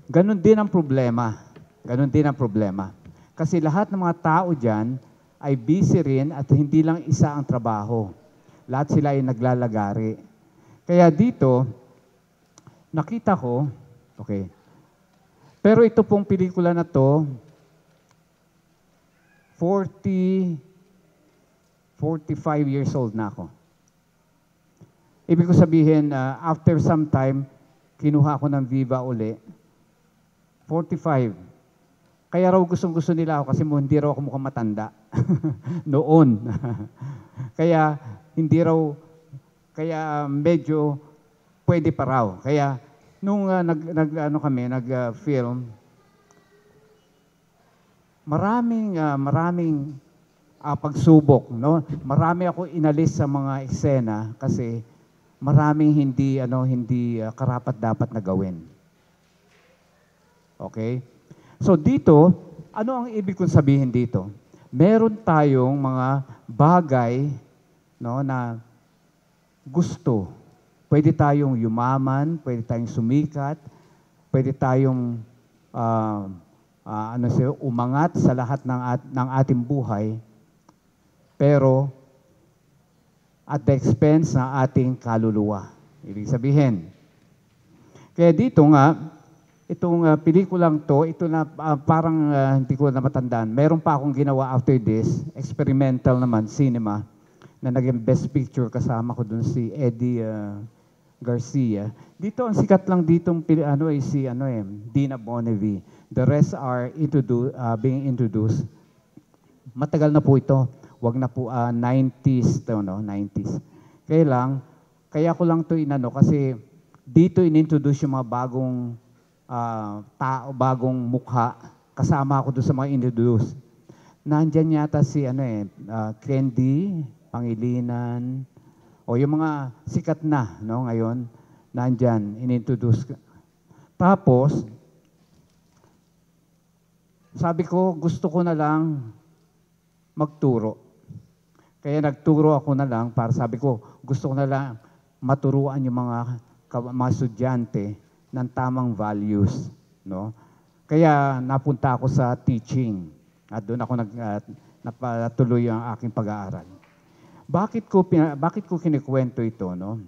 Ganon din ang problema. Ganon din ang problema. Kasi lahat ng mga tao dyan ay busy rin at hindi lang isa ang trabaho. Lahat sila ay naglalagari. Kaya dito, nakita ko, okay, pero ito pong pelikula na to, 45 years old na ako. Ibig ko sabihin, after some time, kinuha ako ng Viva uli. 45. Kaya raw gustong-gusto nila ako kasi hindi raw ako mukhang matanda. Noon. Kaya medyo pwede pa raw. Kaya nung nag-film, maraming pagsubok, no? Marami ako inalis sa mga eksena kasi maraming hindi karapat dapat na gawin. Okay? So dito, ano ang ibig kong sabihin dito? Meron tayong mga bagay, no, na gusto. Pwede tayong yumaman, pwede tayong sumikat, pwede tayong umangat sa lahat ng ating buhay, pero at the expense ng ating kaluluwa. Ibig sabihin. Kaya dito nga, itong pelikulang to, ito na parang hindi ko na matandaan. Meron pa akong ginawa after this, experimental naman, cinema, na naging best picture kasama ko dun si Eddie Garcia. Dito, ang sikat lang ditong si Dina Bonnevie. The rest are being introduced Matagal na po ito. Wag na po 90s, no? 90s. Kaya ko lang to inano kasi dito inintroduce yung mga bagong tao, bagong mukha. Kasama ako doon sa mga introduce. Nandyan yata si Candy, Pangilinan, o yung mga sikat na, no, ngayon, nandyan, inintroduce. Tapos, sabi ko, gusto ko na lang magturo. Kaya nagturo ako na lang para sabi ko, gusto ko na lang maturuan yung mga estudyante ng tamang values. No? Kaya napunta ako sa teaching at doon ako napatuloy ang aking pag-aaral. Bakit ko kinikwento ito? No?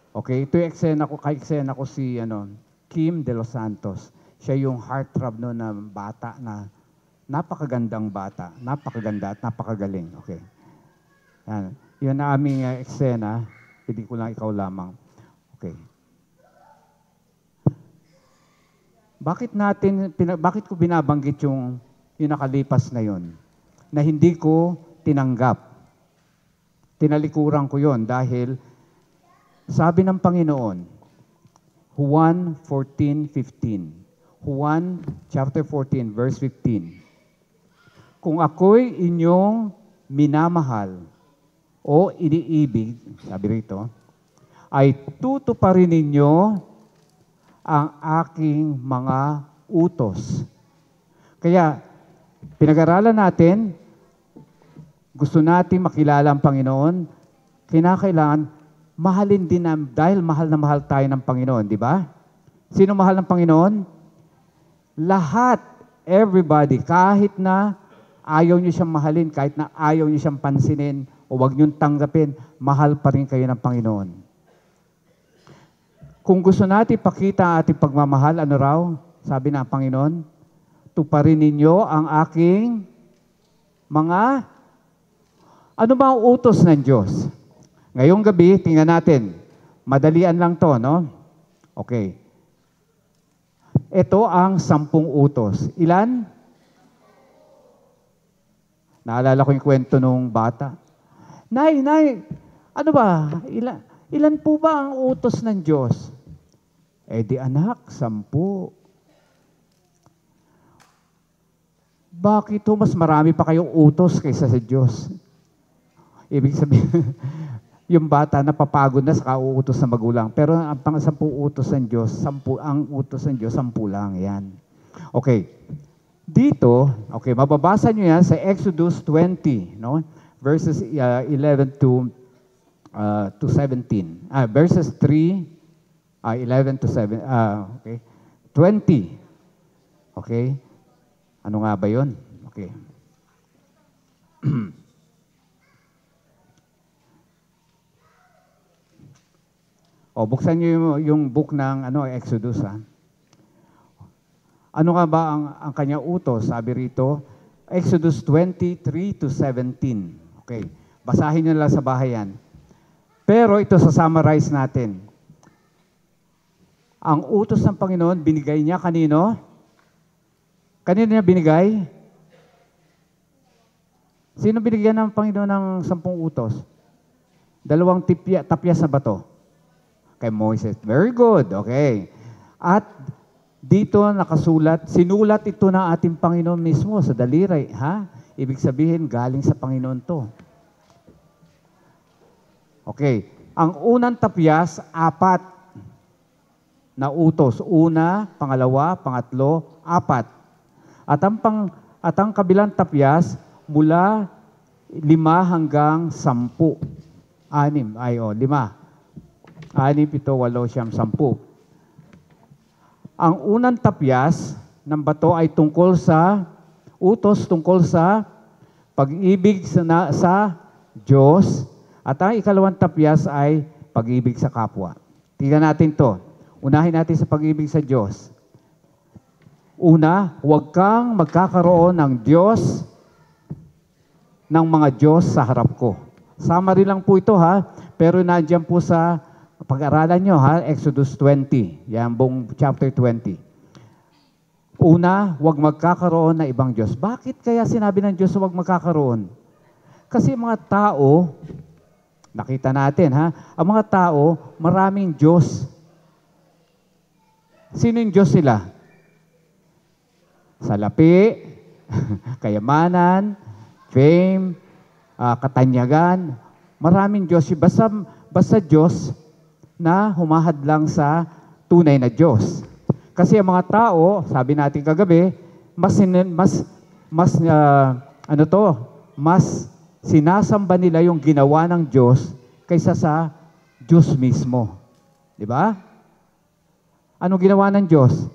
Okay, ito yung eksena ko si Kim De Los Santos. Siya yung heartthrob no, na bata na napakagandang bata, napakaganda at napakagaling. Okay. Yan. Yun na aming eksena. Pili ko lang ikaw lamang. Okay. Bakit ko binabanggit yung nakalipas na yon? Na hindi ko tinanggap. Tinalikuran ko yon dahil sabi ng Panginoon, Juan 14:15. Juan chapter 14 verse 15. Kung ako'y inyong minamahal o iniibig, sabi rito, ay tutuparin ninyo ang aking mga utos. Kaya, pinag-aralan natin, gusto natin makilala ang Panginoon, kinakailangan mahalin din dahil mahal na mahal tayo ng Panginoon, di ba? Sino mahal ng Panginoon? Lahat, everybody, kahit na ayaw niyo siyang mahalin, kahit na ayaw niyo siyang pansinin, o wag niyong tanggapin, mahal pa rin kayo ng Panginoon. Kung gusto natin ipakita ang ating pagmamahal, ano raw? Sabi ng Panginoon, tuparin ninyo ang aking ano ba ang utos ng Diyos? Ngayong gabi, tingnan natin. Madalian lang to, no? Okay. Ito ang 10 utos. Ilan? Naalala ko yung kwento nung bata. Nay, ano ba? Ilan po ba ang utos ng Diyos? Eh di anak, 10. Bakit ho mas marami pa kayong utos kaysa sa Diyos? Ibig sabihin, yung bata napapagod na sa kauutos ng magulang. Pero ang pang-10 utos ng Diyos, 10 ang utos ng Diyos, 10 lang yan. Okay. Dito, okay, mababasa nyo yan sa Exodus 20, no? Verses 11 to 17. Verses 3, 11 to 7, okay. 20. Okay? Ano nga ba yun? Okay. Buksan niyo yung book ng Exodus. Ano nga ba ang kanya utos? Sabi rito, Exodus 23 to 17. Okay. Basahin niyo lang sa bahay yan. Pero ito sa summarize natin. Ang utos ng Panginoon, binigay niya kanino? Kanino niya binigay? Sino binigyan ng Panginoon ng 10 utos? 2 tapyas na bato. Kay Moises. Very good. Okay. At dito nakasulat, sinulat ito ng ating Panginoon mismo sa daliri. Ha? Ibig sabihin, galing sa Panginoon to. Okay. Ang unang tapyas, 4 na utos. Una, pangalawa, pangatlo, 4. At ang kabilang tapyas, mula 5 hanggang 10. 6. 6, 7, 8, 9, 10. Ang unang tapyas ng bato ay tungkol sa pag-ibig sa Diyos, at ang ikalawang tapyas ay pag-ibig sa kapwa. Tingnan natin to. Unahin natin sa pag-ibig sa Diyos. Una, huwag kang magkakaroon ng mga Diyos sa harap ko. Summary lang po ito pero nandiyan po sa pag-aralan nyo Exodus 20, yan buong chapter 20. Una, huwag magkakaroon na ibang Diyos. Bakit kaya sinabi ng Diyos huwag magkakaroon? Kasi mga tao, nakita natin ha, ang mga tao, maraming Diyos. Sino yung Diyos sila? Salapi, kayamanan, fame, katanyagan, maraming Diyos. Basta Diyos na humahadlang sa tunay na Diyos. Kasi ang mga tao, sabi natin kagabi, mas sinasamba nila yung ginawa ng Diyos kaysa sa Diyos mismo. Di ba? Anong ginawa ng Diyos?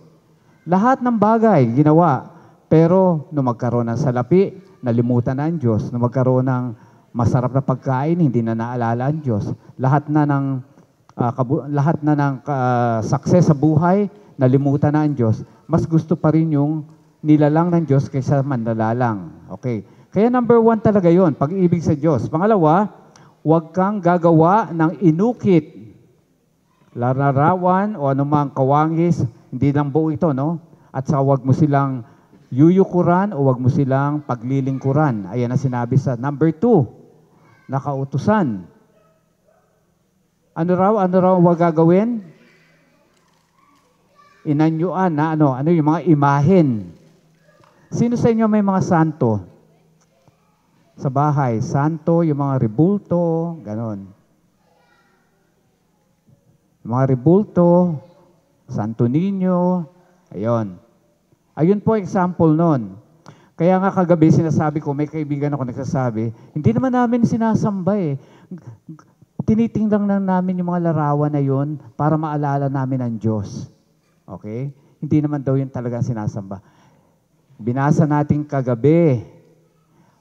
Lahat ng bagay ginawa. Pero nung magkaroon ng salapi, nalimutan na ang Diyos. Nung magkaroon ng masarap na pagkain, hindi na naalala ang Diyos. Lahat na ng success sa buhay, nalimutan na ang Diyos. Mas gusto pa rin yung nilalang ng Diyos kaysa manlalalang. Okay. Kaya number 1 talaga yon, pag-ibig sa Diyos. Pangalawa, huwag kang gagawa ng inukit, lararawan o anumang kawangis, hindi lang buo ito, no? At sa huwag mo silang yuyukuran o huwag mo silang paglilingkuran. Ayan ang sinabi sa number 2, nakautusan. Ano raw huwag gagawin? Inanyuan na ano yung mga imahen. Sino sa inyo may mga santo? Sa bahay, santo, yung mga rebulto, ganon. Yung mga rebulto, Santo Niño, ayun. Ayun po example nun. Kaya nga kagabi sinasabi ko, may kaibigan ako nagsasabi, hindi naman namin sinasamba eh. Tinitingnan lang namin yung mga larawan na yun para maalala namin ang Diyos. Okay? Hindi naman daw yun talagang sinasamba. Binasa natin kagabi,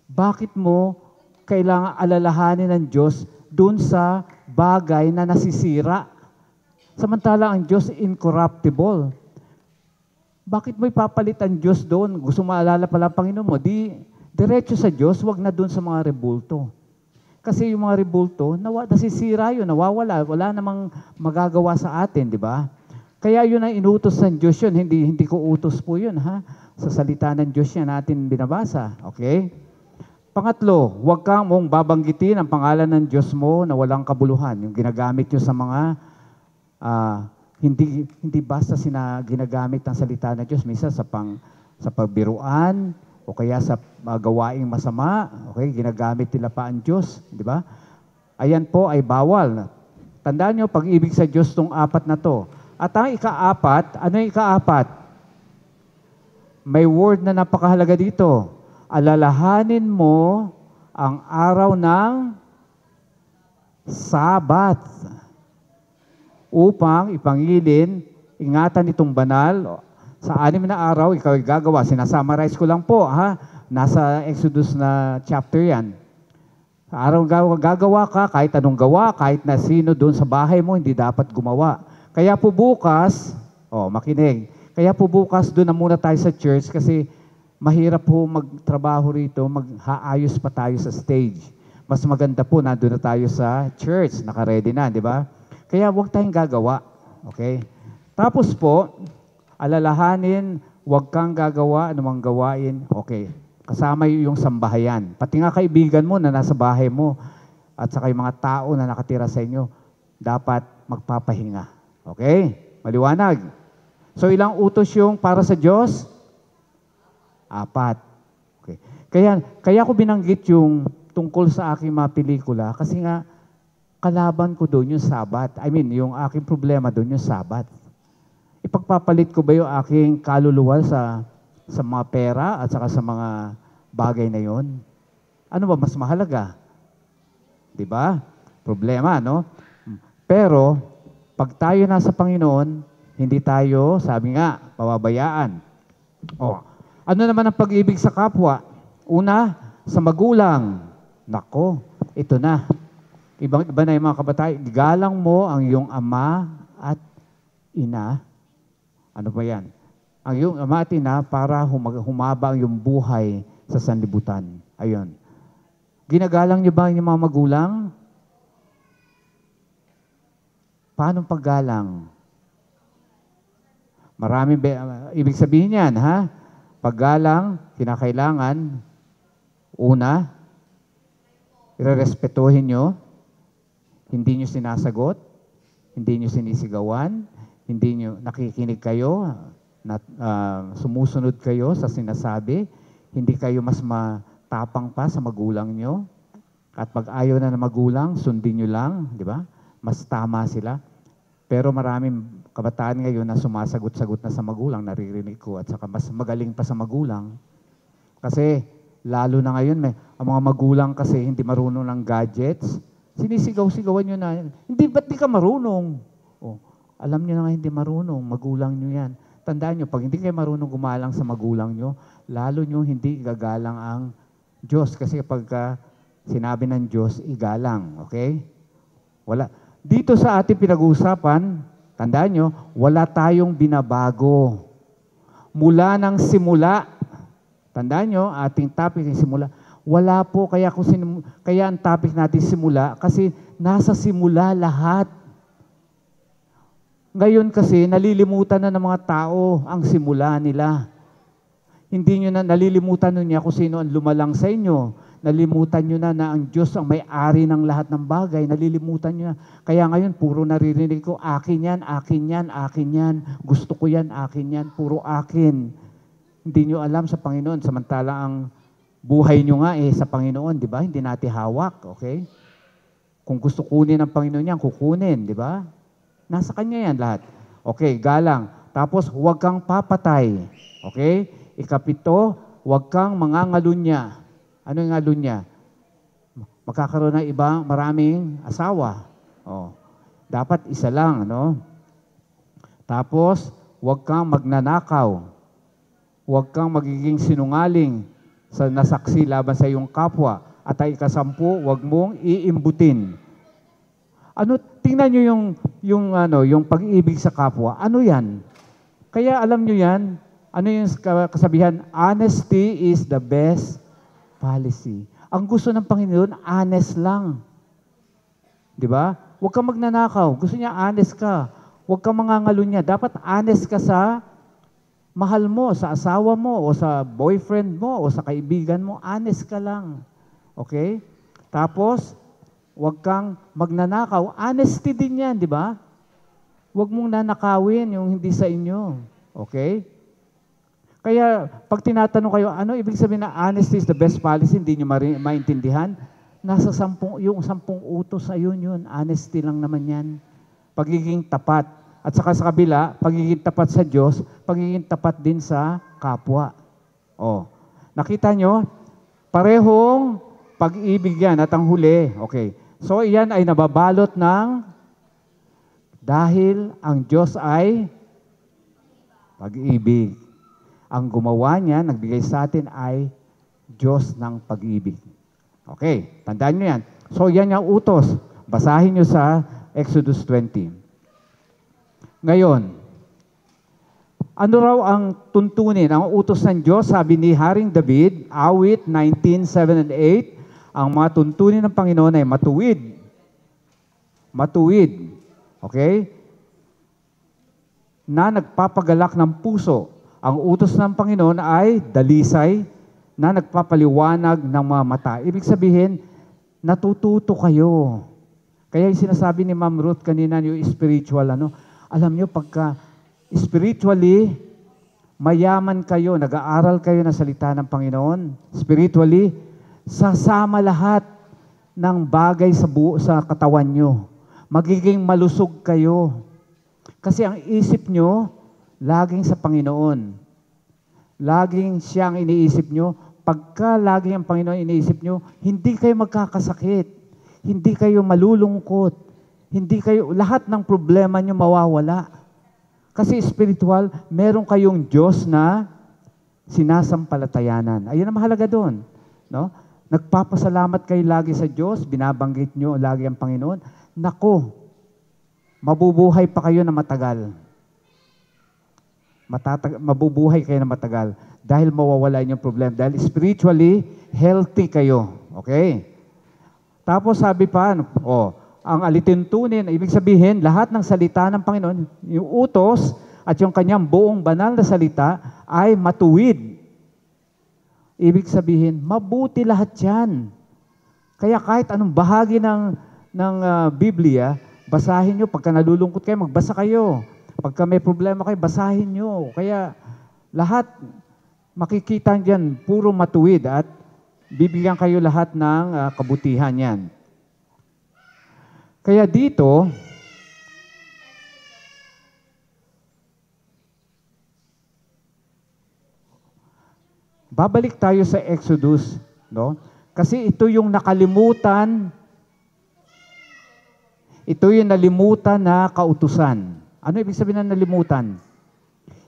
bakit mo kailangan alalahanin ng Diyos dun sa bagay na nasisira? Samantala ang Diyos incorruptible. Bakit mo ipapalit ang Diyos doon? Gusto maalala pala ang Panginoon mo? Diretso sa Diyos, wag na doon sa mga rebulto. Kasi yung mga rebulto, nasisira yun, nawawala. Wala namang magagawa sa atin, di ba? Kaya yun ang inutos ng Diyos yun. Hindi ko utos po yun, ha? Sa salita ng Diyos yan natin binabasa. Okay? Pangatlo, huwag kang mong babanggitin ang pangalan ng Diyos mo na walang kabuluhan. Yung ginagamit nyo sa mga hindi basta ginagamit ang salita ng Diyos minsan sa pagbiruan o kaya sa gawaing masama, okay, ginagamit nila pa ang Diyos, di ba? Ayan po ay bawal. Tandaan nyo, pag-ibig sa Diyos tong 4 na to. At ang ika-4, ano yung ika-4? May word na napakahalaga dito. Alalahanin mo ang araw ng Sabat upang ipangilin, ingatan itong banal. Sa 6 na araw, ikaw ay gagawa. Sinasummarize ko lang po, ha? Nasa Exodus na chapter yan. Sa araw gagawa ka, kahit anong gawa, kahit na sino doon sa bahay mo, hindi dapat gumawa. Kaya po bukas, makinig, kaya po bukas doon na muna tayo sa church kasi mahirap po magtrabaho rito, maghaayos pa tayo sa stage. Mas maganda po, nandun na tayo sa church, naka-ready na, di ba? Kaya huwag tayong gagawa. Okay? Tapos po, alalahanin, huwag kang gagawa, anumang gawain. Okay. Kasama yung sambahayan. Pati nga kaibigan mo na nasa bahay mo at saka yung mga tao na nakatira sa inyo, dapat magpapahinga. Okay? Maliwanag. So ilang utos yung para sa Diyos? 4. Okay. Kaya ko binanggit yung tungkol sa aking mga pelikula kasi nga kalaban ko doon yung Sabat. Yung aking problema doon yung Sabat. Ipagpapalit ko ba yung aking kaluluwa sa mga pera at saka sa mga bagay na yon? Ano ba mas mahalaga? Di ba? Problema, no? Pero, pag tayo nasa Panginoon, hindi tayo, sabi nga, pababayaan. Ano naman ang pag-ibig sa kapwa? Una, sa magulang. Nako, ito na. Iba na yung mga kabataan, galang mo ang iyong ama at ina. Ano ba yan? Ang iyong ama at ina para humaba ang iyong buhay sa sanlibutan. Ayun. Ginagalang niyo ba ang iyong mga magulang? Paano paggalang? Ibig sabihin yan, ha? Paggalang, kinakailangan, una, irerespetuhin nyo, hindi nyo sinasagot, hindi nyo sinisigawan, hindi nyo nakikinig kayo, sumusunod kayo sa sinasabi, hindi kayo mas matapang pa sa magulang nyo, at pag ayaw na ng magulang, sundin nyo lang, di ba? Mas tama sila. Pero maraming kabataan ngayon na sumasagot-sagot na sa magulang, naririnig ko, at saka mas magaling pa sa magulang. Kasi lalo na ngayon, ang mga magulang kasi hindi marunong ng gadgets, sinisigaw-sigawan nyo na, hindi, ba't di ka marunong? Oh, alam nyo na nga hindi marunong, magulang nyo yan. Tandaan nyo, pag hindi kayo marunong gumalang sa magulang nyo, lalo nyo hindi gagalang ang Diyos. Kasi kapag sinabi ng Diyos, igalang. Okay? Wala. Dito sa ating pinag-uusapan, tandaan nyo, wala tayong binabago. Mula ng simula, tandaan nyo, ating topic ay simula. Wala po, kaya ang topic natin simula, kasi nasa simula lahat. Ngayon kasi, nalilimutan na ng mga tao ang simula nila. Hindi nyo na nalilimutan niya kung sino ang lumalang sa inyo. Nalimutan nyo na ang Diyos ang may-ari ng lahat ng bagay. Nalilimutan nyo na. Kaya ngayon, puro naririnig ko, akin yan, akin yan, akin yan. Gusto ko yan, akin yan. Puro akin. Hindi nyo alam sa Panginoon. Samantala ang buhay nyo nga sa Panginoon, di ba? Hindi natin hawak, okay? Kung gusto kunin ng Panginoon yan, kukunin, di ba? Nasa Kanya yan lahat. Okay, galang. Tapos, huwag kang papatay. Okay? Ikapito, huwag kang mangangalunya. Ano yung ngalunya? Magkakaroon ng ibang maraming asawa. Oh. Dapat isa lang, no? Tapos, huwag kang magnanakaw. Huwag kang magiging sinungaling sa nasaksi laban sa iyong kapwa. At ay ikasampu, huwag mong iimbutin. Ano, tingnan nyo yung pag-ibig sa kapwa. Ano yan? Kaya alam nyo yan, ano yung kasabihan? Honesty is the best policy. Ang gusto ng Panginoon, honest lang. Di ba? Huwag kang magnanakaw. Gusto niya, honest ka. Huwag kang mangangalunya. Dapat honest ka sa mahal mo, sa asawa mo, o sa boyfriend mo, o sa kaibigan mo. Honest ka lang. Okay? Tapos, huwag kang magnanakaw. Honesty din yan, di ba? Huwag mong nanakawin yung hindi sa inyo. Okay? Kaya, pag tinatanong kayo, ano ibig sabihin na honesty is the best policy, hindi nyo maintindihan? Nasa yung 10 utos, ayun yun. Honesty lang naman yan. Pagiging tapat. At saka sa kabila, pagiging tapat sa Diyos, pagiging tapat din sa kapwa. Oh. Nakita nyo? Parehong pag-ibig yan. At ang huli, okay. So, iyan ay nababalot ng dahil ang Diyos ay pag-ibig. Ang gumawa niya, nagbigay sa atin ay Diyos ng pag-ibig. Okay, tandaan niyo yan. So, yan yung utos. Basahin niyo sa Exodus 20. Ngayon, ano raw ang tuntunin? Ang utos ng Diyos, sabi ni Haring David, awit 19:7 and 8, ang mga tuntunin ng Panginoon ay matuwid. Matuwid. Okay? Na nagpapagalak ng puso. Ang utos ng Panginoon ay dalisay na nagpapaliwanag ng mga mata. Ibig sabihin, natututo kayo. Kaya yung sinasabi ni Ma'am Ruth kanina, yung spiritual, alam nyo, pagka spiritually, mayaman kayo, nag-aaral kayo ng salita ng Panginoon, spiritually, sasama lahat ng bagay sa katawan nyo. Magiging malusog kayo. Kasi ang isip nyo, laging sa Panginoon. Laging siyang iniisip nyo. Pagka laging ang Panginoon iniisip nyo, hindi kayo magkakasakit. Hindi kayo malulungkot. Hindi kayo, lahat ng problema nyo mawawala. Kasi spiritual, meron kayong Diyos na sinasampalatayanan. Ayun ang mahalaga doon. No? Nagpapasalamat kayo lagi sa Diyos, binabanggit nyo lagi ang Panginoon. Nako, mabubuhay pa kayo na matagal. Mabubuhay kayo na matagal dahil mawawala yung problem. Dahil spiritually, healthy kayo. Okay? Tapos sabi pa, ang alituntunin, ibig sabihin, lahat ng salita ng Panginoon, yung utos, at yung kanyang buong banal na salita ay matuwid. Ibig sabihin, mabuti lahat yan. Kaya kahit anong bahagi ng Biblia, basahin nyo. Pagka nalulungkot kayo, magbasa kayo. Pagka may problema kayo, basahin nyo. Kaya lahat makikita dyan, puro matuwid at bibigyan kayo lahat ng kabutihan yan. Kaya dito, babalik tayo sa Exodus, no? Kasi ito yung nakalimutan, ito yung nalimutan na kautusan. Ano ibig sabihin ng nalimutan?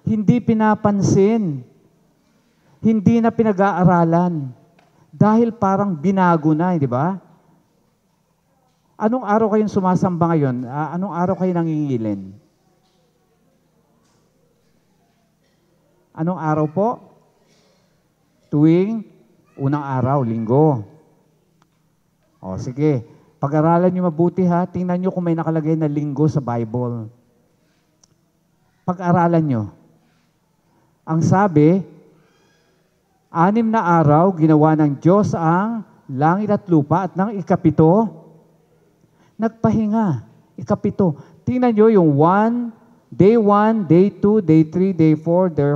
Hindi pinapansin, hindi na pinag-aaralan, dahil parang binago na, di ba? Anong araw kayong sumasamba ngayon? Anong araw kayo nangingilin? Anong araw po? Tuwing unang araw, linggo. O sige, pag-aralan nyo mabuti ha, tingnan nyo kung may nakalagay na linggo sa Bible. Pag-aralan nyo. Ang sabi, 6 na araw, ginawa ng Diyos ang langit at lupa at ng ikapito, nagpahinga. Ikapito. Tingnan nyo yung day 1, day 2, day 3, day 4, day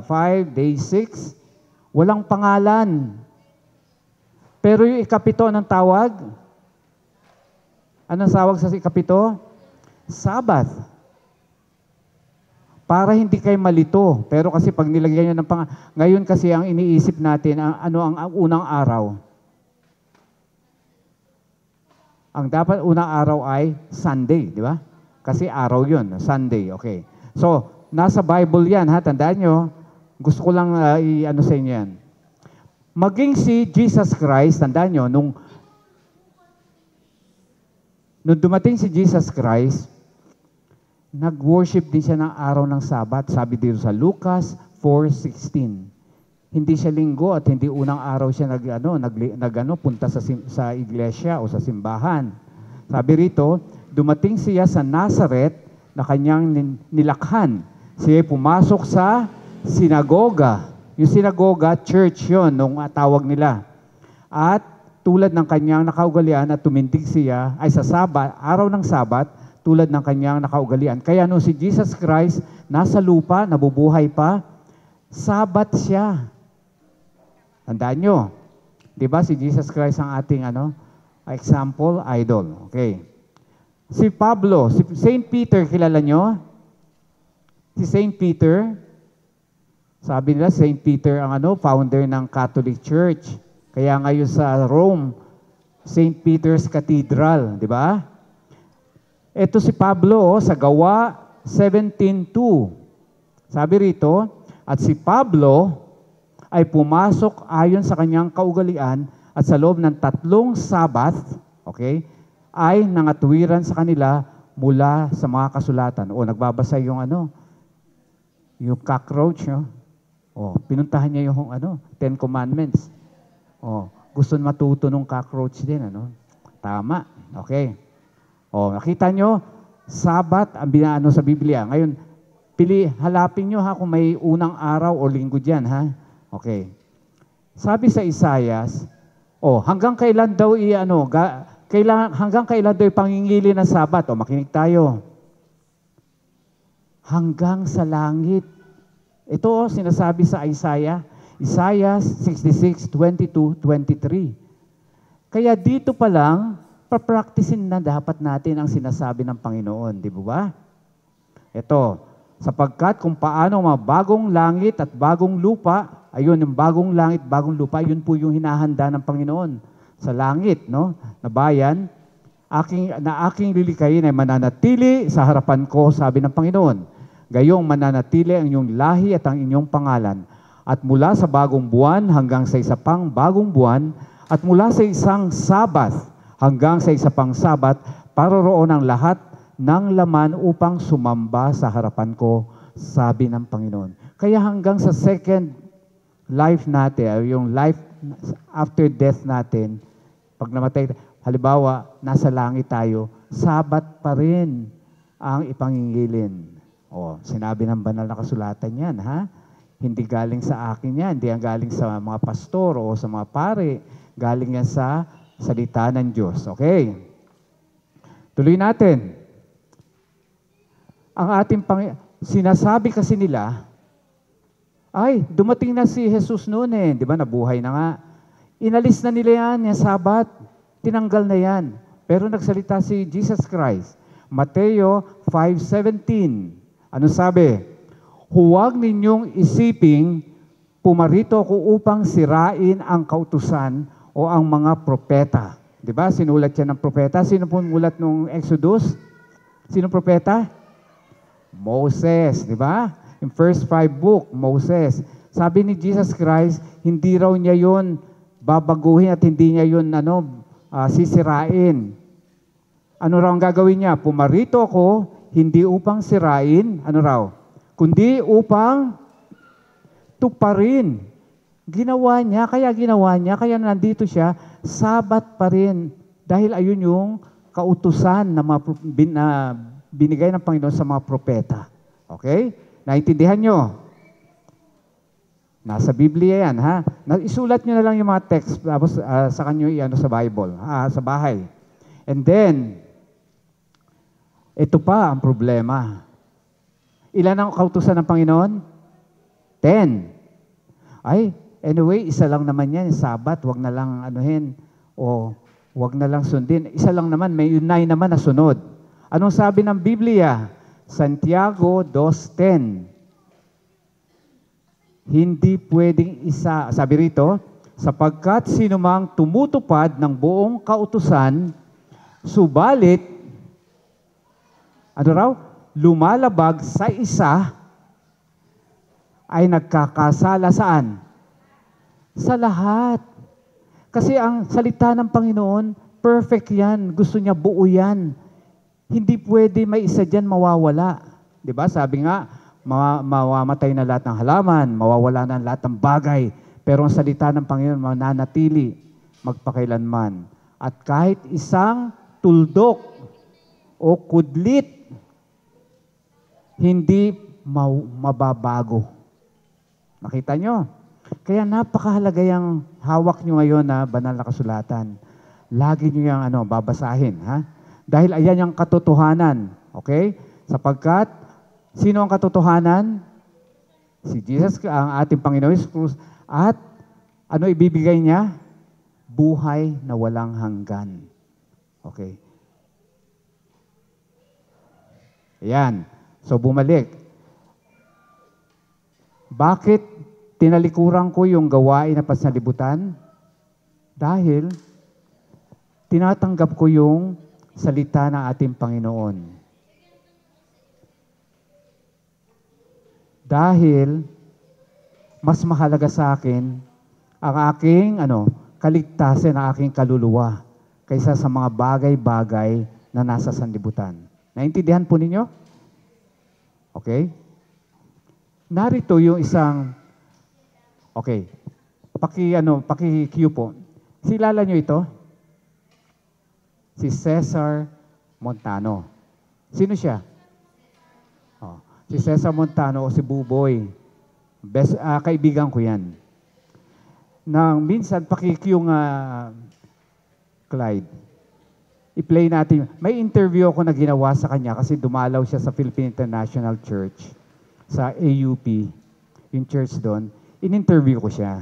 5, day 6. Walang pangalan. Pero yung ikapito, anong tawag? Anong tawag sa ikapito? Sabbath. Para hindi kayo malito. Pero kasi pag nilagyan nyo ng ngayon kasi ang iniisip natin, ang unang araw. Ang dapat unang araw ay Sunday, di ba? Kasi araw yun, Sunday, okay. So, nasa Bible yan, ha? Tandaan nyo, gusto ko lang i-ano sa inyo yan. Maging si Jesus Christ, tandaan nyo, nung dumating si Jesus Christ, nag-worship din siya ng araw ng Sabat. Sabi dito sa Lucas 4:16. Hindi siya linggo at hindi unang araw siya punta sa iglesia o sa simbahan. Sabi rito, dumating siya sa Nazareth na kanyang nilakhan. Siya pumasok sa sinagoga. Yung sinagoga, church yon nung tawag nila. At tulad ng kanyang nakaugalian at tumindig siya ay sa Sabat, araw ng Sabat, tulad ng kanyang nakaugalian. Kaya nung si Jesus Christ nasa lupa, nabubuhay pa, Sabat siya. Tandaan nyo, di ba si Jesus Christ ang ating example, idol. Okay. Si Pablo, si Saint Peter, kilala nyo? Si Saint Peter, sabi nila Saint Peter ang founder ng Catholic Church. Kaya ngayon sa Rome, Saint Peter's Cathedral, di ba? Ito si Pablo sa Gawa 17:2. Sabi rito, at si Pablo ay pumasok ayon sa kanyang kaugalian at sa loob ng 3 Sabbath, okay, ay nangatwiran sa kanila mula sa mga kasulatan. O nagbabasa yung yung cockroach, no? O pinuntahan niya yung 10 Commandments. O gusto matuto ng cockroach din, Tama. Okay. O nakita nyo, Sabat ang binaano sa Biblia. Ngayon, halapin nyo kung may unang araw o linggo diyan, ha? Okay. Sabi sa Isaias, hanggang kailan daw hanggang kailan daw pangingili ng Sabat? Makinig tayo. Hanggang sa langit. Ito sinasabi sa Isaiah 66:22-23. Kaya dito pa lang, papracticein na dapat natin ang sinasabi ng Panginoon, di ba? Ito, sapagkat kung paano bagong langit at bagong lupa, ayun, yung bagong langit, bagong lupa, yun po yung hinahanda ng Panginoon sa langit, no? Na bayan, aking lilikayin ay mananatili sa harapan ko, sabi ng Panginoon. Gayong mananatili ang inyong lahi at ang inyong pangalan. At mula sa bagong buwan hanggang sa isa pang bagong buwan, at mula sa isang Sabat hanggang sa isa pang Sabat, paroroon ang lahat ng laman upang sumamba sa harapan ko, sabi ng Panginoon. Kaya hanggang sa second life natin, yung life after death natin, pag namatay, halimbawa, nasa langit tayo, Sabat pa rin ang ipangingilin. O, sinabi ng banal na kasulatan yan, ha? Hindi galing sa akin yan, hindi yan galing sa mga pastor o sa mga pare, galing yan sa salita ng Diyos. Okay? Tuloy natin. Ang ating sinasabi kasi nila, ay, dumating na si Jesus noon eh, di ba, nabuhay na nga. Inalis na nila yan, yung Sabat, tinanggal na yan. Pero nagsalita si Jesus Christ. Mateo 5:17. Ano sabi? Huwag ninyong isiping pumarito ako upang sirain ang kautusan o ang mga propeta. Di ba? Sinulat yan ng propeta. Sino po mulat nung Exodus? Sino propeta? Moses. Di ba? In first 5 book, Moses. Sabi ni Jesus Christ, hindi raw niya yon babaguhin at hindi niya yon sisirain. Ano raw ang gagawin niya? Pumarito ako, hindi upang sirain, ano raw? Kundi upang tuparin. Ginawa niya, kaya nandito siya, Sabat pa rin. Dahil ayun yung kautusan na binigay ng Panginoon sa mga propeta. Okay? Naintindihan nyo? Nasa Biblia yan, ha? Isulat nyo na lang yung mga text tapos sa kanyo sa Bible, sa bahay. And then, ito pa ang problema. Ilan ang kautusan ng Panginoon? 10. Ay, anyway, isa lang naman yan, Sabat, wag na lang wag na lang sundin. Isa lang naman, may 9 naman na sunod. Anong sabi ng Biblia? Santiago 2:10. Hindi pwedeng isa, sabi rito, sapagkat sinumang tumutupad ng buong kautusan, subalit, lumalabag sa isa, ay nagkakasala saan? Sa lahat. Kasi ang salita ng Panginoon, perfect yan. Gusto niya buo yan. Hindi pwede may isa dyan mawawala. Diba? Sabi nga, mawamatay na lahat ng halaman, mawawala na lahat ng bagay. Pero ang salita ng Panginoon, mananatili, magpakailanman. At kahit isang tuldok o kudlit, hindi mababago. Nakita nyo? Kaya napakahalaga yung hawak nyo ngayon na banal na kasulatan. Lagi nyo yung babasahin. Ha? Dahil ayan yung katotohanan. Okay? Sapagkat, sino ang katotohanan? Si Jesus, ang ating Panginoon Jesus. At ano ibibigay niya? Buhay na walang hanggan. Okay? Ayan. So, bumalik. Bakit tinalikuran ko yung gawain na pansanlibutan? Dahil tinatanggap ko yung salita ng ating Panginoon. Dahil mas mahalaga sa akin ang aking kaligtasan, ang aking kaluluwa kaysa sa mga bagay-bagay na nasa sanlibutan. Naintindihan po ninyo? Okay? Narito yung isang paki-cue po. Silala nyo ito? Si Cesar Montano. Sino siya? Si Cesar Montano o si Buboy. Kaibigan ko yan. Nang minsan, paki-cue Clyde. I-play natin. May interview ako na ginawa sa kanya kasi dumalaw siya sa Philippine International Church, sa AUP, yung church doon. In-interview ko siya.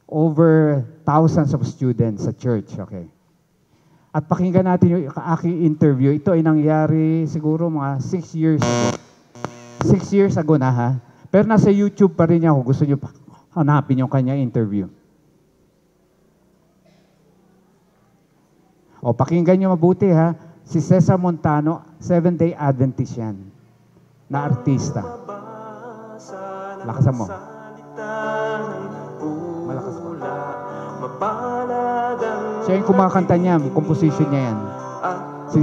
Over thousands of students sa church. Okay. At pakinggan natin yung aking interview. Ito ay nangyari siguro mga 6 years ago. 6 years ago na ha. Pero nasa YouTube pa rin niya kung gusto niyo hanapin yung kanya interview. O, pakinggan nyo mabuti ha. Si Cesar Montano, Seventh-day Adventist yan. Na artista. Lakasan mo. Malakas mo. Siya yung kumakanta niya, composition niya yan. Si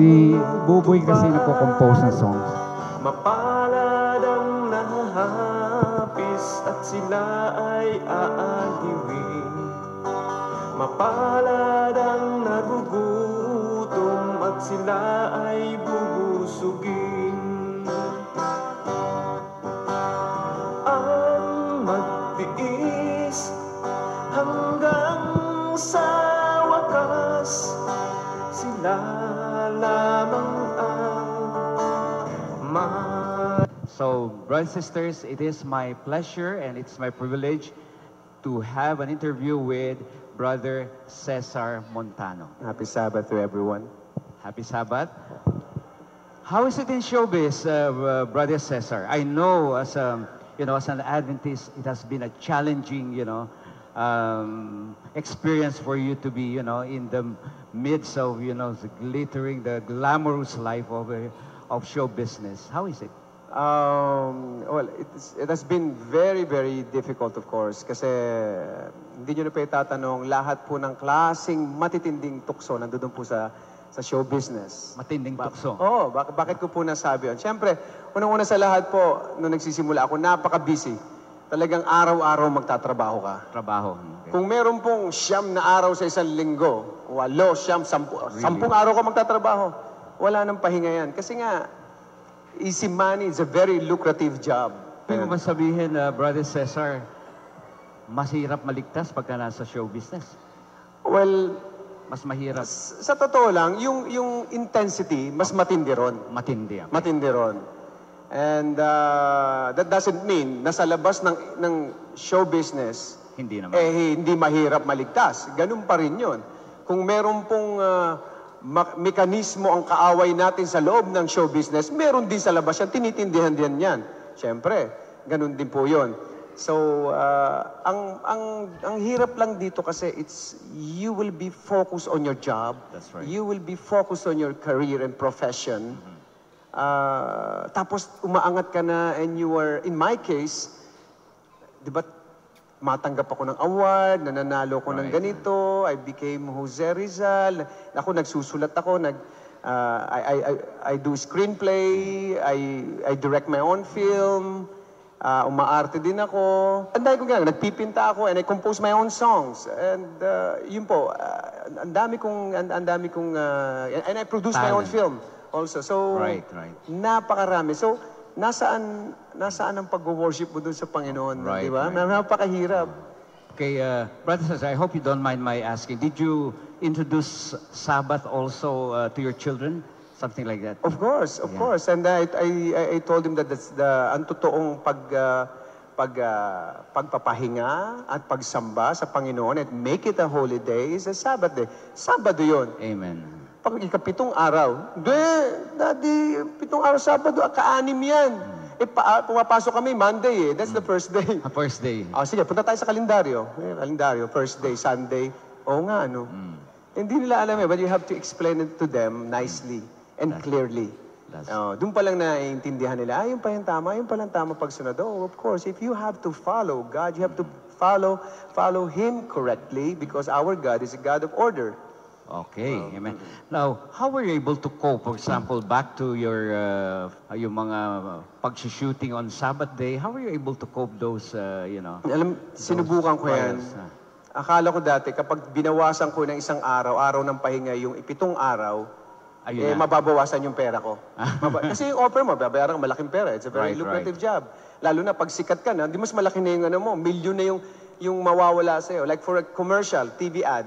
Buboy kasi nagko-compose ng songs.
Mapalad ang nahahapis at sila ay aaliwin. Mapalad ang nagugutom at sila ay bubusugin.
brothers and sisters, it is my pleasure and it's my privilege to have an interview with Brother Cesar Montano.
Happy Sabbath to everyone.
Happy Sabbath. How is it in showbiz, Brother Cesar? I know as as an Adventist, it has been a challenging, experience for you to be, in the midst of, the glittering, the glamorous life of show business. How is it?
Well, it has been very, very difficult, of course, kasi hindi nyo na pa itatanong, lahat po ng klaseng matitinding tukso nandun po sa show business.
Matinding tukso.
Oo, bakit ko po nasabi yun? Siyempre, unang-una sa lahat po, nung nagsisimula ako, napaka-busy. Talagang araw-araw magtatrabaho ka.
Trabaho. Okay.
Kung meron pong 9 na araw sa isang linggo, 8, 9, 10 araw ka magtatrabaho, wala nang pahinga yan. Kasi nga, easy money is a very lucrative job.
Pwede mo ba sabihin, Brother Cesar, mas hirap maligtas pagka nasa show business?
Well,
Mas mahirap.
sa totoo lang, yung intensity, mas matindi ron.
Matindi. Okay.
Matindi ron. And that doesn't mean na sa labas ng show business,
Hindi naman.
hindi mahirap maligtas. Ganun pa rin yun. Kung meron pong mekanismo ang kaaway natin sa loob ng show business, meron din sa labas yan, tinitindihan din yan. Siyempre, ganun din po yun. So, ang hirap lang dito kasi you will be focused on your job.
That's right.
You will be focused on your career and profession. Tapos umaangat ka na and you are, in my case, di ba, matanggap ako ng award, nananalo ko ng ganito, I became Jose Rizal, ako nagsusulat ako, I do screenplay, I direct my own film, umaarte din ako. Anday ko ganyan, nagpipinta ako and I compose my own songs. And yun po, ang dami kong and I produce my own film also. So,
Right.
napakarami. So, nasaan ang pag-worship mo dun sa Panginoon,
Right,
di ba?
right.
Napakahirap.
Okay, Brother Cesar, I hope you don't mind my asking. Did you introduce Sabbath also to your children? Something like that?
Of course. And I told him that that's ang totoong pagpapahinga at pagsamba sa Panginoon and make it a holy day is a Sabbath day. Sabado yun.
Amen.
Pag ika-7 araw, Daddy, 7 araw Sabado, ka-6 yan. Pumapasok kami Monday That's the first day.
First day.
Sige, punta tayo sa kalendaryo. Kalendaryo, first day, Sunday. Oo nga, Hindi nila alam but you have to explain it to them nicely and clearly. Doon pa lang naiintindihan nila, yung palang tama pagsunod. Oh, of course, if you have to follow God, you have to follow Him correctly because our God is a God of order.
Okay, amen. Now, how were you able to cope? For example, back to your yung mga pag-shooting on Sabbath day, how were you able to cope those,
Alam, sinubukan ko yan.
trials,
Akala ko dati, kapag binawasan ko ng isang araw ng pahinga, yung 7 araw,
Ayun na.
mababawasan yung pera ko. Kasi yung offer mo, babayaran ka malaking pera. It's a very
Right,
lucrative job. Lalo na pag sikat ka na, di mas malaki na yung milyon na yung mawawala sa'yo. Like for a commercial, TV ad.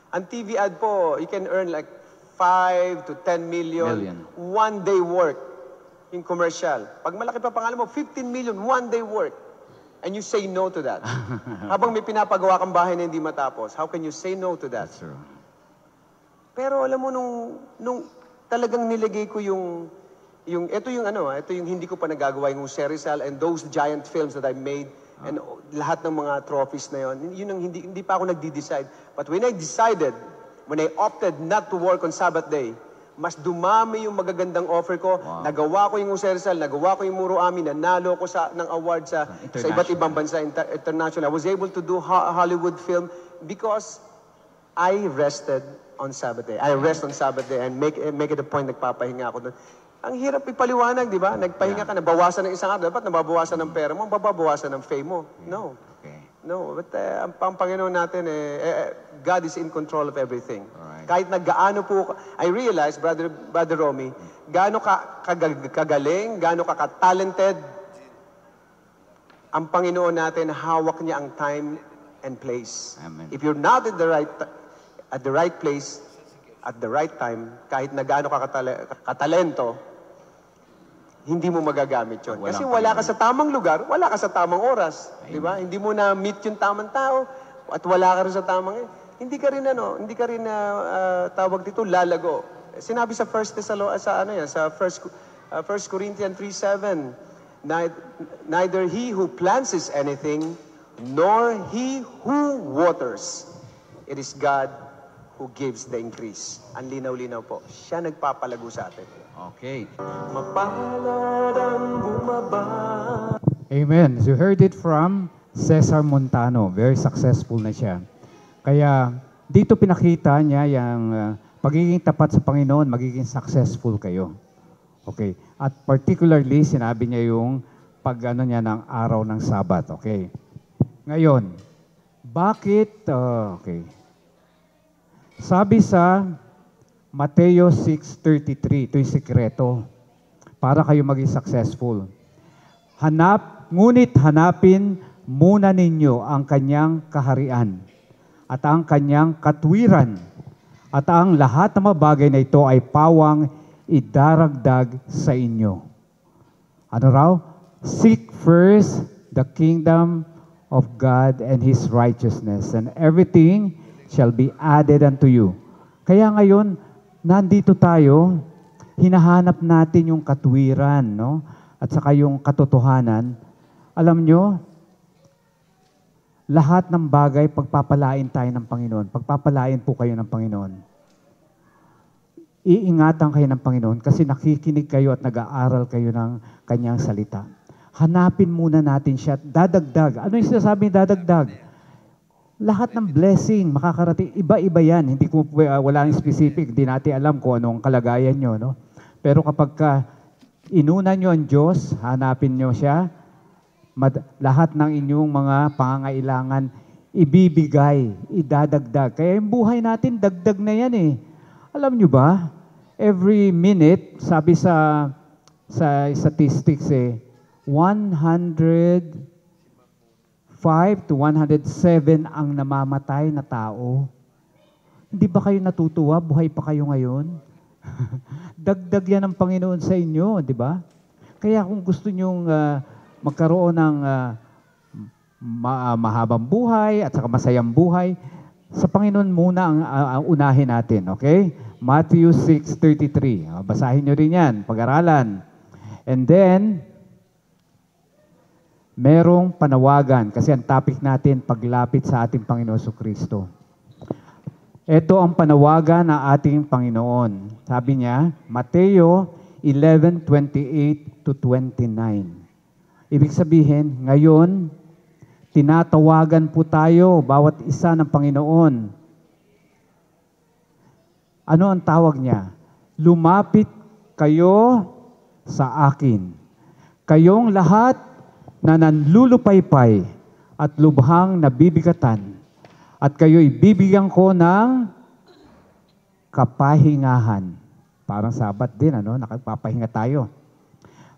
Ang TV ad po, you can earn like 5 to 10 million. One day work. Yung commercial. Pag malaki pa pangalan mo, 15 million, one day work. And you say no to that. Habang may pinapagawa kang bahay na hindi matapos, how can you say no to that?
That's true.
Pero alam mo, nung talagang nilagay ko ito yung hindi ko pa nagagawa, yung Jose Rizal and those giant films that I made, and lahat ng mga trophies na yun ang hindi pa ako nagde-decide. But when I decided, when I opted not to work on Sabbath day, mas dumami yung magagandang offer ko.
Wow.
Nagawa ko yung Jose Rizal, nagawa ko yung Muro Ami, nanalo ko ng award sa iba't ibang bansa, international. I was able to do Hollywood film because I rested on Sabbath day. I rest on Sabbath day and make it a point, nagpapahinga ako doon. Ang hirap ipaliwanag, di ba? Nagpahinga ka, nabawasan ng isang araw. Dapat nababawasan ng pera mo, babawasan ng fame mo. No.
Okay.
No, but ang Panginoon natin, God is in control of everything.
Alright.
Kahit naggaano po, I realize, Brother Romy, gaano ka kagaling, gaano ka ka-talented, ang Panginoon natin, hawak niya ang time and place.
Amen.
If you're not at the right place, at the right time, kahit na gaano ka katalento, hindi mo magagamit yun.
Walang
Kasi wala ka sa tamang lugar, wala ka sa tamang oras. Di ba? Hindi mo na-meet yung tamang tao at wala ka rin sa tamang... Hindi ka rin, tawag dito, lalago. Sinabi sa sa 1 Corinthians 3:7, neither he who plants is anything, nor he who waters. It is God who gives the increase. Ang linaw-linaw po. Siya nagpapalago sa atin.
Okay.
Mapalad ang bumaba.
Amen. So you heard it from Cesar Montano. Very successful na siya. Kaya dito pinakita niya yung pagiging tapat sa Panginoon, magiging successful kayo. Okay. At particularly, sinabi niya yung pag-ano niya ng araw ng Sabat. Okay. Ngayon, bakit, okay. Sabi sa Mateo 6:33, ito yung sikreto para kayo maging successful. Ngunit hanapin muna ninyo ang kanyang kaharian at ang kanyang katwiran at ang lahat ng mga bagay na ito ay pawang idaragdag sa inyo. Ano raw? Seek first the kingdom of God and His righteousness, and everything shall be added unto you. Kaya ngayon, nandito tayo, hinahanap natin yung katwiran, no? At saka yung katotohanan. Alam nyo, lahat ng bagay, pagpapalain tayo ng Panginoon. Pagpapalain po kayo ng Panginoon. Iingatan kayo ng Panginoon kasi nakikinig kayo at nag-aaral kayo ng kanyang salita. Hanapin muna natin siya at dadagdag. Ano yung sinasabi dadagdag? Lahat ng blessing, makakarating, iba-iba yan. Hindi ko, wala yung specific, hindi natin alam kung anong kalagayan nyo. No? Pero kapag inuna nyo ang Diyos, hanapin nyo siya, lahat ng inyong mga pangangailangan, ibibigay, idadagdag. Kaya yung buhay natin, dagdag na yan eh. Alam nyo ba, every minute, sabi sa statistics 105 to 107 ang namamatay na tao. Hindi ba kayo natutuwa? Buhay pa kayo ngayon? Dagdag yan ng Panginoon sa inyo, di ba? Kaya kung gusto nyong magkaroon ng mahabang buhay at saka masayang buhay, sa Panginoon muna ang unahin natin, okay? Matthew 6:33. Basahin nyo rin yan, pag-aralan. And then, merong panawagan kasi ang topic natin paglapit sa ating Panginoon Kristo. Ito ang panawagan ng ating Panginoon. Sabi niya, Mateo 11:28 to 29. Ibig sabihin, ngayon, tinatawagan po tayo, bawat isa ng Panginoon. Ano ang tawag niya? Lumapit kayo sa akin. Kayong lahat na nanlulupaypay at lubhang nabibigatan, at kayo'y bibigyan ko ng kapahingahan. Parang Sabat din, nakapagpapahinga tayo.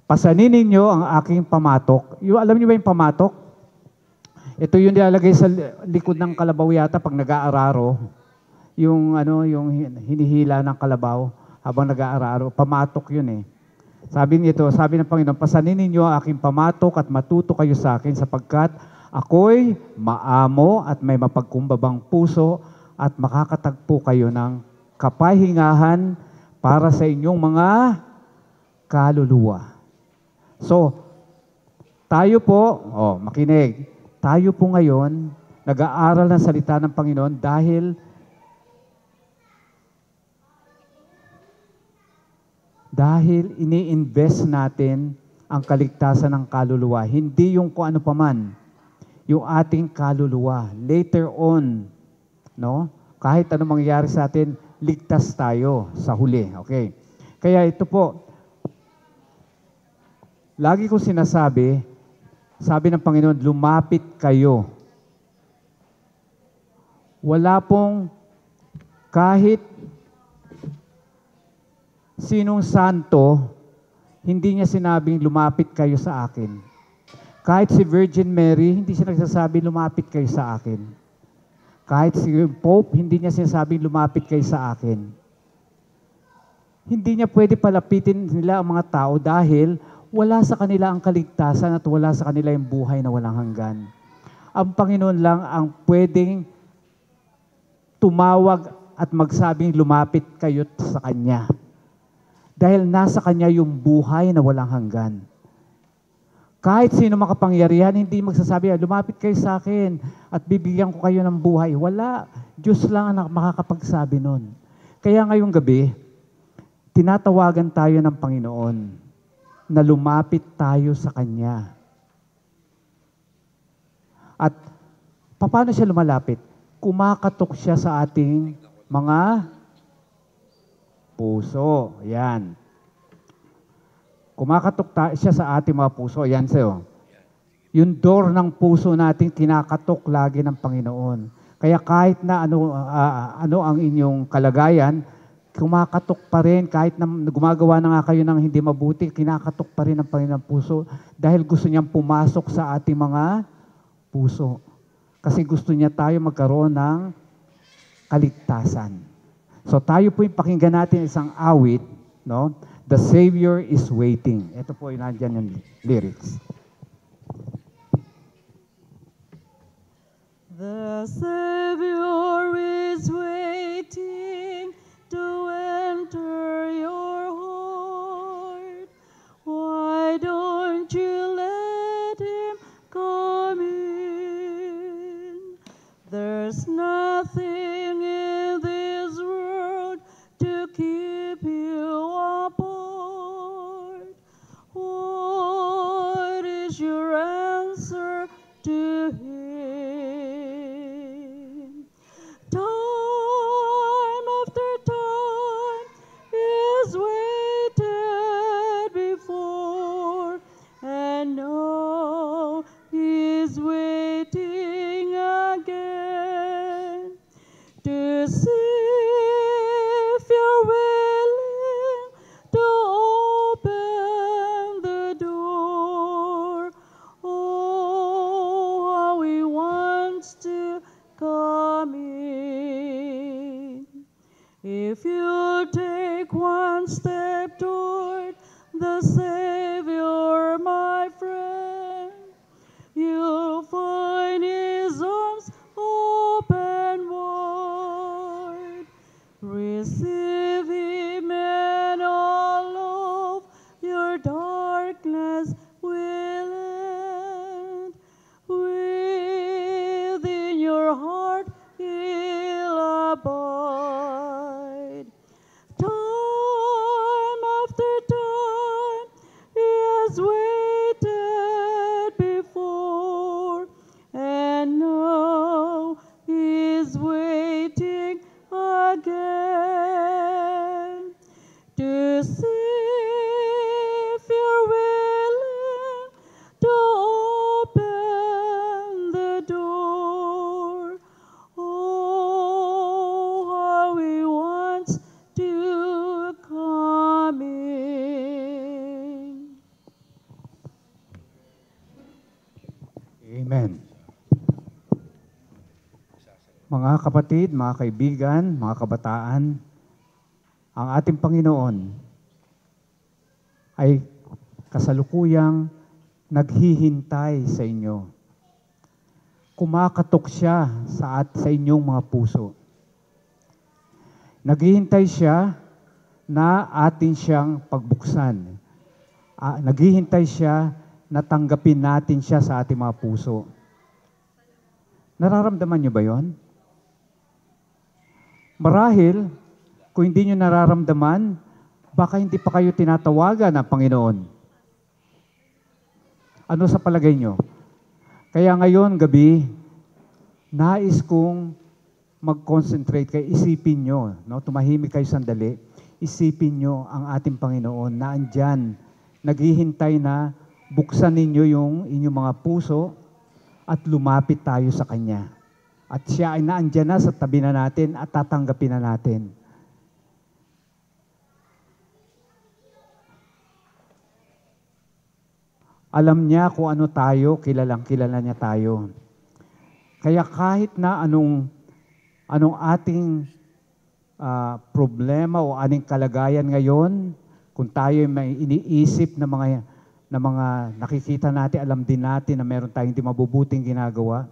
Pasanin ninyo ang aking pamatok. Alam niyo ba yung pamatok? Ito yung nilalagay sa likod ng kalabaw yata pag nag-aararo. Yung hinihila ng kalabaw habang nag-aararo. Pamatok yun eh. Sabi ng Panginoon, pasanin ninyo ang aking pamatok at matuto kayo sa akin sapagkat ako'y maamo at may mapagkumbabang puso at makakatagpo kayo ng kapahingahan para sa inyong mga kaluluwa. So, tayo po, makinig, tayo po ngayon nag-aaral ng salita ng Panginoon dahil ini-invest natin ang kaligtasan ng kaluluwa. Hindi yung kung ano paman, yung ating kaluluwa. Later on, kahit ano mangyayari sa atin, ligtas tayo sa huli. Okay? Kaya ito po, lagi kong sinasabi, sabi ng Panginoon, lumapit kayo. Wala pong kahit sinong santo, hindi niya sinabing lumapit kayo sa akin. Kahit si Virgin Mary, hindi siya nagsasabi lumapit kayo sa akin. Kahit si Pope, hindi niya sinasabing lumapit kayo sa akin. Hindi niya pwede palapitin nila ang mga tao dahil wala sa kanila ang kaligtasan at wala sa kanila yung buhay na walang hanggan. Ang Panginoon lang ang pwedeng tumawag at magsabing lumapit kayo sa Kanya. Dahil nasa Kanya yung buhay na walang hanggan. Kahit sino makapangyarihan, hindi magsasabi, lumapit kayo sa akin at bibigyan ko kayo ng buhay. Wala. Diyos lang ang makakapagsabi nun. Kaya ngayong gabi, tinatawagan tayo ng Panginoon na lumapit tayo sa Kanya. At paano siya lumalapit? Kumakatok siya sa ating mga puso. Yan. Kumakatok siya sa ating mga puso. Yan sa'yo. Yung door ng puso natin, kinakatok lagi ng Panginoon. Kaya kahit na ano ang inyong kalagayan, kumakatok pa rin. Kahit na gumagawa na nga kayo ng hindi mabuti, kinakatok pa rin ng Panginoon puso dahil gusto niyang pumasok sa ating mga puso. Kasi gusto niya tayo magkaroon ng kaligtasan. So tayo po yung pakinggan natin isang awit, no? The Savior is waiting. Ito po yung nandyan yung lyrics.
The Savior is waiting to enter your heart. Why don't you let Him come in? There's nothing in this world to keep you apart. What is your answer to Him? Time after time is waited before, and now He's waiting again to see if you're willing to open the door. Oh, how He wants to come in. If you take one step toward the Savior, my friend, you'll find His arms open wide. Receive Him and all of your darkness will end. Within your heart He'll abide. Time after time He has waited before, and now He's waiting again to see if you're willing to open the door. Oh, how He wants to come in.
Amen. Mga kapatid, mga kaibigan, mga kabataan, ang ating Panginoon ay kasalukuyang naghihintay sa inyo. Kumakatok siya sa inyong mga puso. Naghihintay siya na atin siyang pagbuksan. Naghihintay siya na tanggapin natin siya sa ating mga puso. Nararamdaman niyo ba yon? Marahil, kung hindi nyo nararamdaman, baka hindi pa kayo tinatawagan ng Panginoon. Ano sa palagay nyo? Kaya ngayon, gabi, nais kong mag-concentrate kayo, isipin nyo, no? Tumahimik kayo sandali, isipin nyo ang ating Panginoon na andyan, naghihintay na buksan ninyo yung inyong mga puso at lumapit tayo sa Kanya. At siya ay naandyan na sa tabi na natin at tatanggapin na natin. Alam niya kung ano tayo, kilala niya tayo. Kaya kahit na anong ating problema o aning kalagayan ngayon, kung tayo may iniisip na mga na mga nakikita natin, alam din natin na meron tayong hindi mabubuting ginagawa,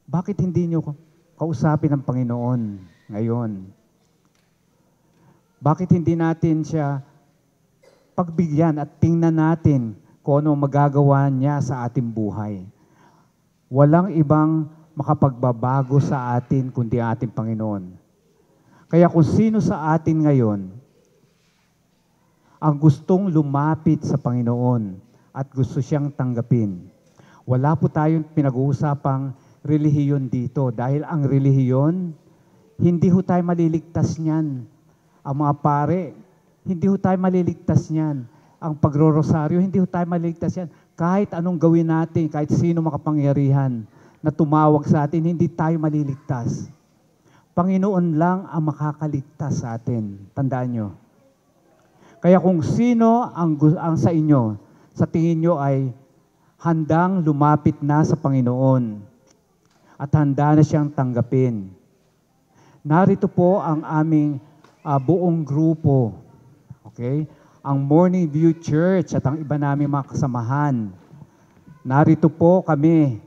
bakit hindi nyo kausapin ang Panginoon ngayon? Bakit hindi natin siya pagbigyan at tingnan natin kung ano magagawa niya sa ating buhay? Walang ibang makapagbabago sa atin kundi ating Panginoon. Kaya kung sino sa atin ngayon ang gustong lumapit sa Panginoon at gusto siyang tanggapin, wala po tayong pinag-uusapang relihiyon dito dahil ang relihiyon, hindi ho tayo maliligtas niyan. Ang mga pare, hindi ho tayo maliligtas niyan. Ang pagrorosaryo, hindi ho tayo maliligtas yan. Kahit anong gawin natin, kahit sino makapangyarihan na tumawag sa atin, hindi tayo maliligtas. Panginoon lang ang makakaligtas sa atin. Tandaan nyo. Kaya kung sino ang sa inyo, sa tingin nyo ay handang lumapit na sa Panginoon at handa na siyang tanggapin, narito po ang aming buong grupo. Okay? Ang Morning View Church at ang iba naming mga kasamahan. Narito po kami.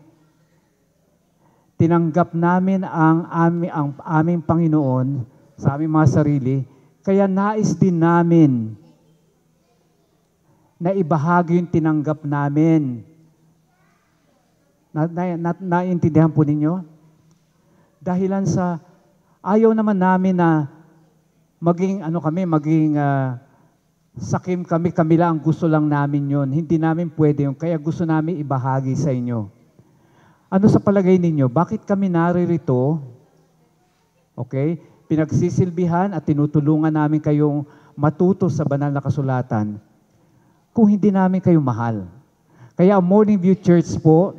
Tinanggap namin ang aming Panginoon sa aming mga sarili, kaya nais din namin na ibahagi yung tinanggap namin. Naiintindihan po ninyo? Dahilan sa ayaw naman namin na maging sakim kami lang ang gusto lang namin yon. Hindi namin pwede yun, kaya gusto namin ibahagi sa inyo. Ano sa palagay ninyo? Bakit kami naririto? Okay? Pinagsisilbihan at tinutulungan namin kayong matuto sa banal na kasulatan kung hindi namin kayo mahal. Kaya ang Morning View Church po,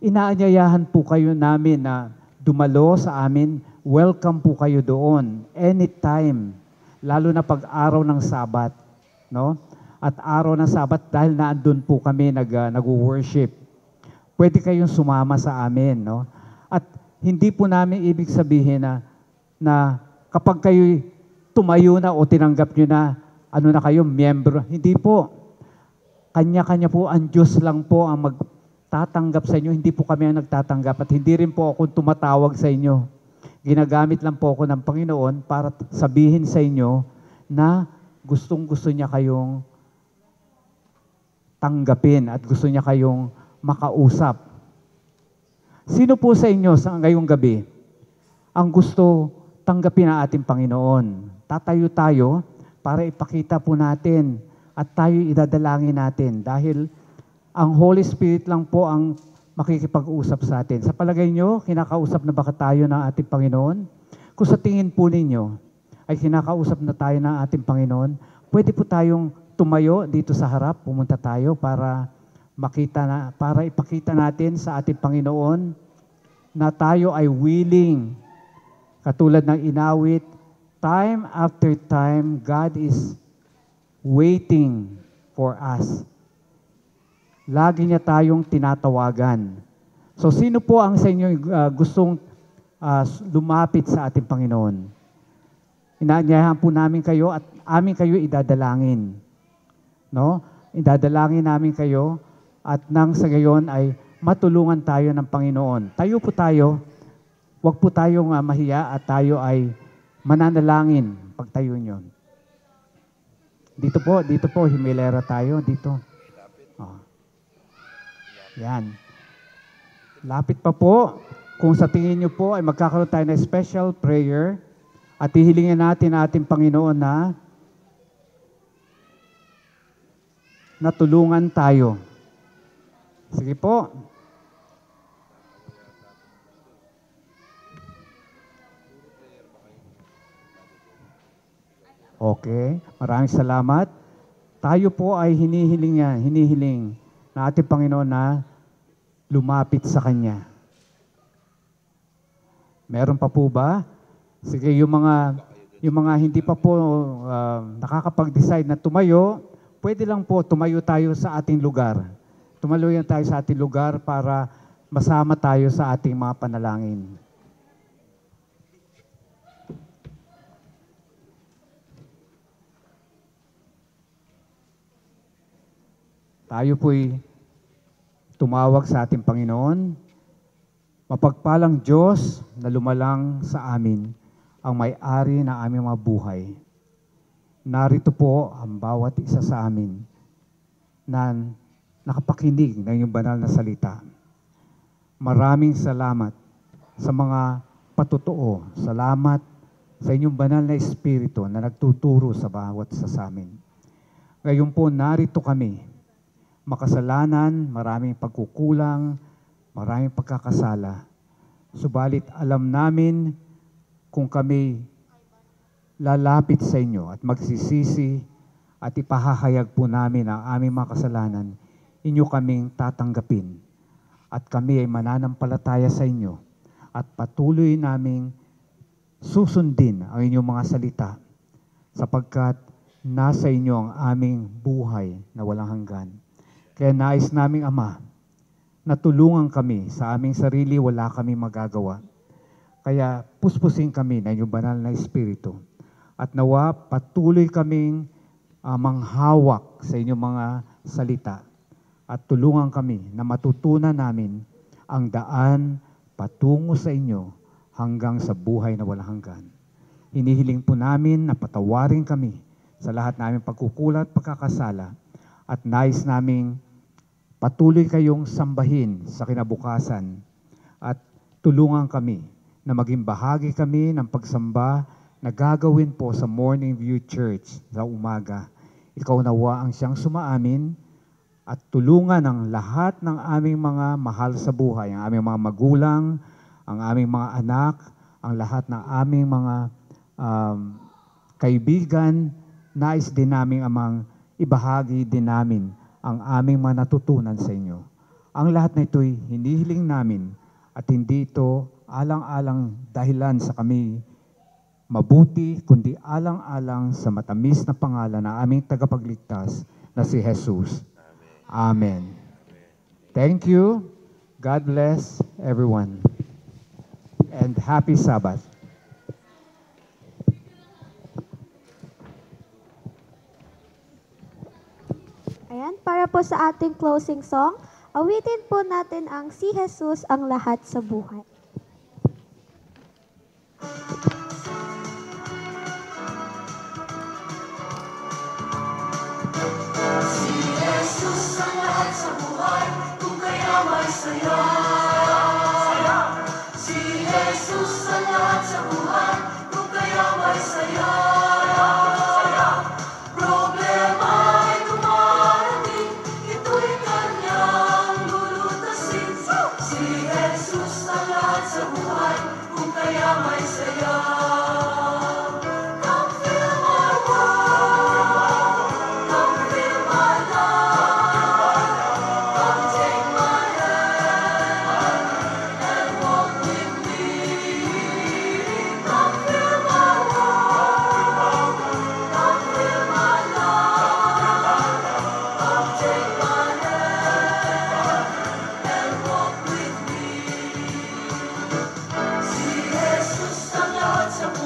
inaanyayahan po kayo namin na dumalo sa amin. Welcome po kayo doon. Anytime. Lalo na pag araw ng Sabat. No? At araw ng Sabat, dahil naandun po kami nag-worship, pwede kayong sumama sa amin. No? At hindi po namin ibig sabihin na kapag kayo tumayo na o tinanggap nyo na, ano na kayo, miyembro. Hindi po. Kanya-kanya po, ang Diyos lang po ang magtatanggap sa inyo. Hindi po kami ang nagtatanggap at hindi rin po ako tumatawag sa inyo. Ginagamit lang po ako ng Panginoon para sabihin sa inyo na gustong-gusto niya kayong tanggapin at gusto niya kayong makausap. Sino po sa inyo sa ngayong gabi ang gusto tanggapin ang ating Panginoon? Tatayo tayo para ipakita po natin at tayo idadalangin natin dahil ang Holy Spirit lang po ang makikipag-usap sa atin. Sa palagay nyo, kinakausap na ba tayo ng ating Panginoon? Kung sa tingin po ninyo ay kinakausap na tayo ng ating Panginoon, pwede po tayong tumayo dito sa harap, pumunta tayo para ipakita natin sa ating Panginoon na tayo ay willing. Katulad ng inawit, time after time, God is waiting for us. Lagi niya tayong tinatawagan. So, sino po ang sa inyo gustong lumapit sa ating Panginoon? Inaanyayahan po namin kayo at amin kayo idadalangin. No? Idadalangin namin kayo at nang sa gayon ay matulungan tayo ng Panginoon. Tayo po tayo, huwag po tayong mahiya at tayo ay mananalangin pagtayo nyo. Dito po, himilera tayo, dito. Oh. Yan. Lapit pa po. Kung sa tingin nyo po ay magkakaroon tayo ng special prayer at hihilingin natin ating Panginoon na natulungan tayo. Sige po. Okay, maraming salamat. Tayo po ay hinihiling na ating Panginoon na lumapit sa Kanya. Meron pa po ba? Sige, yung mga hindi pa po nakakapag-decide na tumayo, pwede lang po tumayo tayo sa ating lugar. Tumayo tayo sa ating lugar para masama tayo sa ating mga panalangin. tayo po'y tumawag sa ating Panginoon. Mapagpalang Diyos na lumalang sa amin ang may-ari ng aming mga buhay. Narito po ang bawat isa sa amin na nakapakinig ng iyong banal na salita. Maraming salamat sa mga patotoo. Salamat sa inyong banal na Espiritu na nagtuturo sa bawat isa sa amin. Ngayon po, narito kami. Makasalanan, maraming pagkukulang, maraming pagkakasala. Subalit alam namin kung kami lalapit sa inyo at magsisisi at ipahahayag po namin ang aming mga kasalanan, inyo kaming tatanggapin. At kami ay mananampalataya sa inyo at patuloy naming susundin ang inyong mga salita sapagkat nasa inyo ang aming buhay na walang hanggan. Kaya nais naming Ama, natulungan kami sa aming sarili, wala kami magagawa. Kaya puspusin kami ng inyong banal na Espiritu. At nawa patuloy kaming manghawak sa inyong mga salita. At tulungan kami na matutunan namin ang daan patungo sa inyo hanggang sa buhay na walang hanggan. Hinihiling po namin na patawarin kami sa lahat naming pagkukulat, pagkakasala. At nais naming patuloy kayong sambahin sa kinabukasan. At tulungan kami na maging bahagi kami ng pagsamba na gagawin po sa Morning View Church sa umaga. Ikaw nawa ang siyang sumaamin at tulungan ang lahat ng aming mga mahal sa buhay, ang aming mga magulang, ang aming mga anak, ang lahat ng aming mga kaibigan. Nais din namin amang ibahagi din namin ang aming mga natutunan sa inyo. Ang lahat na ito'y hinihiling namin at hindi ito alang-alang dahilan sa kami mabuti, kundi alang-alang sa matamis na pangalan ng aming tagapagligtas na si Jesus. Amen. Thank you. God bless everyone. And happy Sabbath.
Ayan, para po sa ating closing song, awitin po natin ang Si Jesus ang lahat sa buhay.
Sa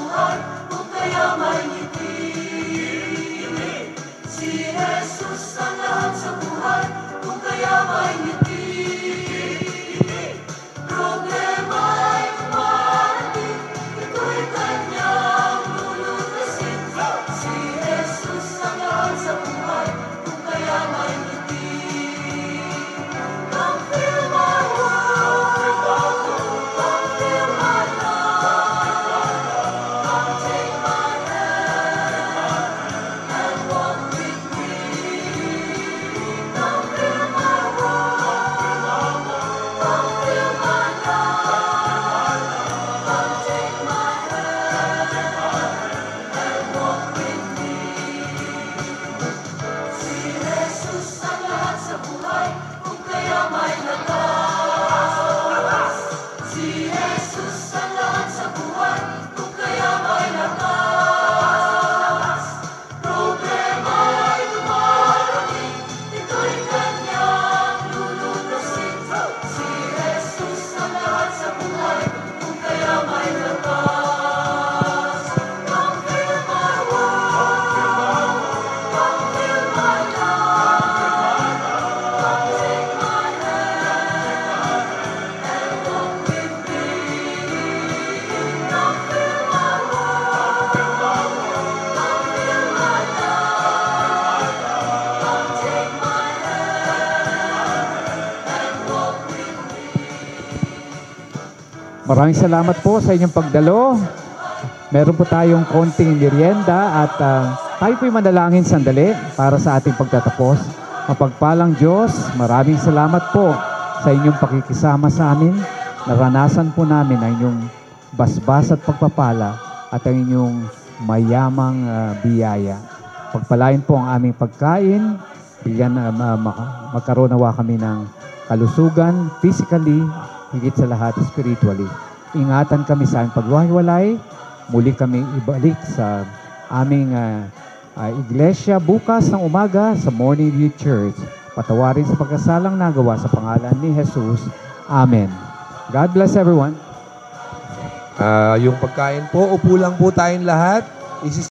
Maraming salamat po sa inyong pagdalo. Meron po tayong konting merienda at tayo po'y manalangin sandali para sa ating pagtatapos. Mapagpalang Diyos, maraming salamat po sa inyong pakikisama sa amin. Naranasan po namin ang inyong basbas at pagpapala at ang inyong mayamang biyaya. Pagpalain po ang aming pagkain, bigyan magkaroon nawa kami ng kalusugan, physically, higit sa lahat, spiritually. Ingatan kami sa aming pagwahiwalay. Muli kami ibalik sa aming iglesia bukas ng umaga sa Morning View Church. Patawarin sa pagkasalang nagawa sa pangalan ni Jesus. Amen. God bless everyone.
Yung pagkain po, upo lang po tayong lahat.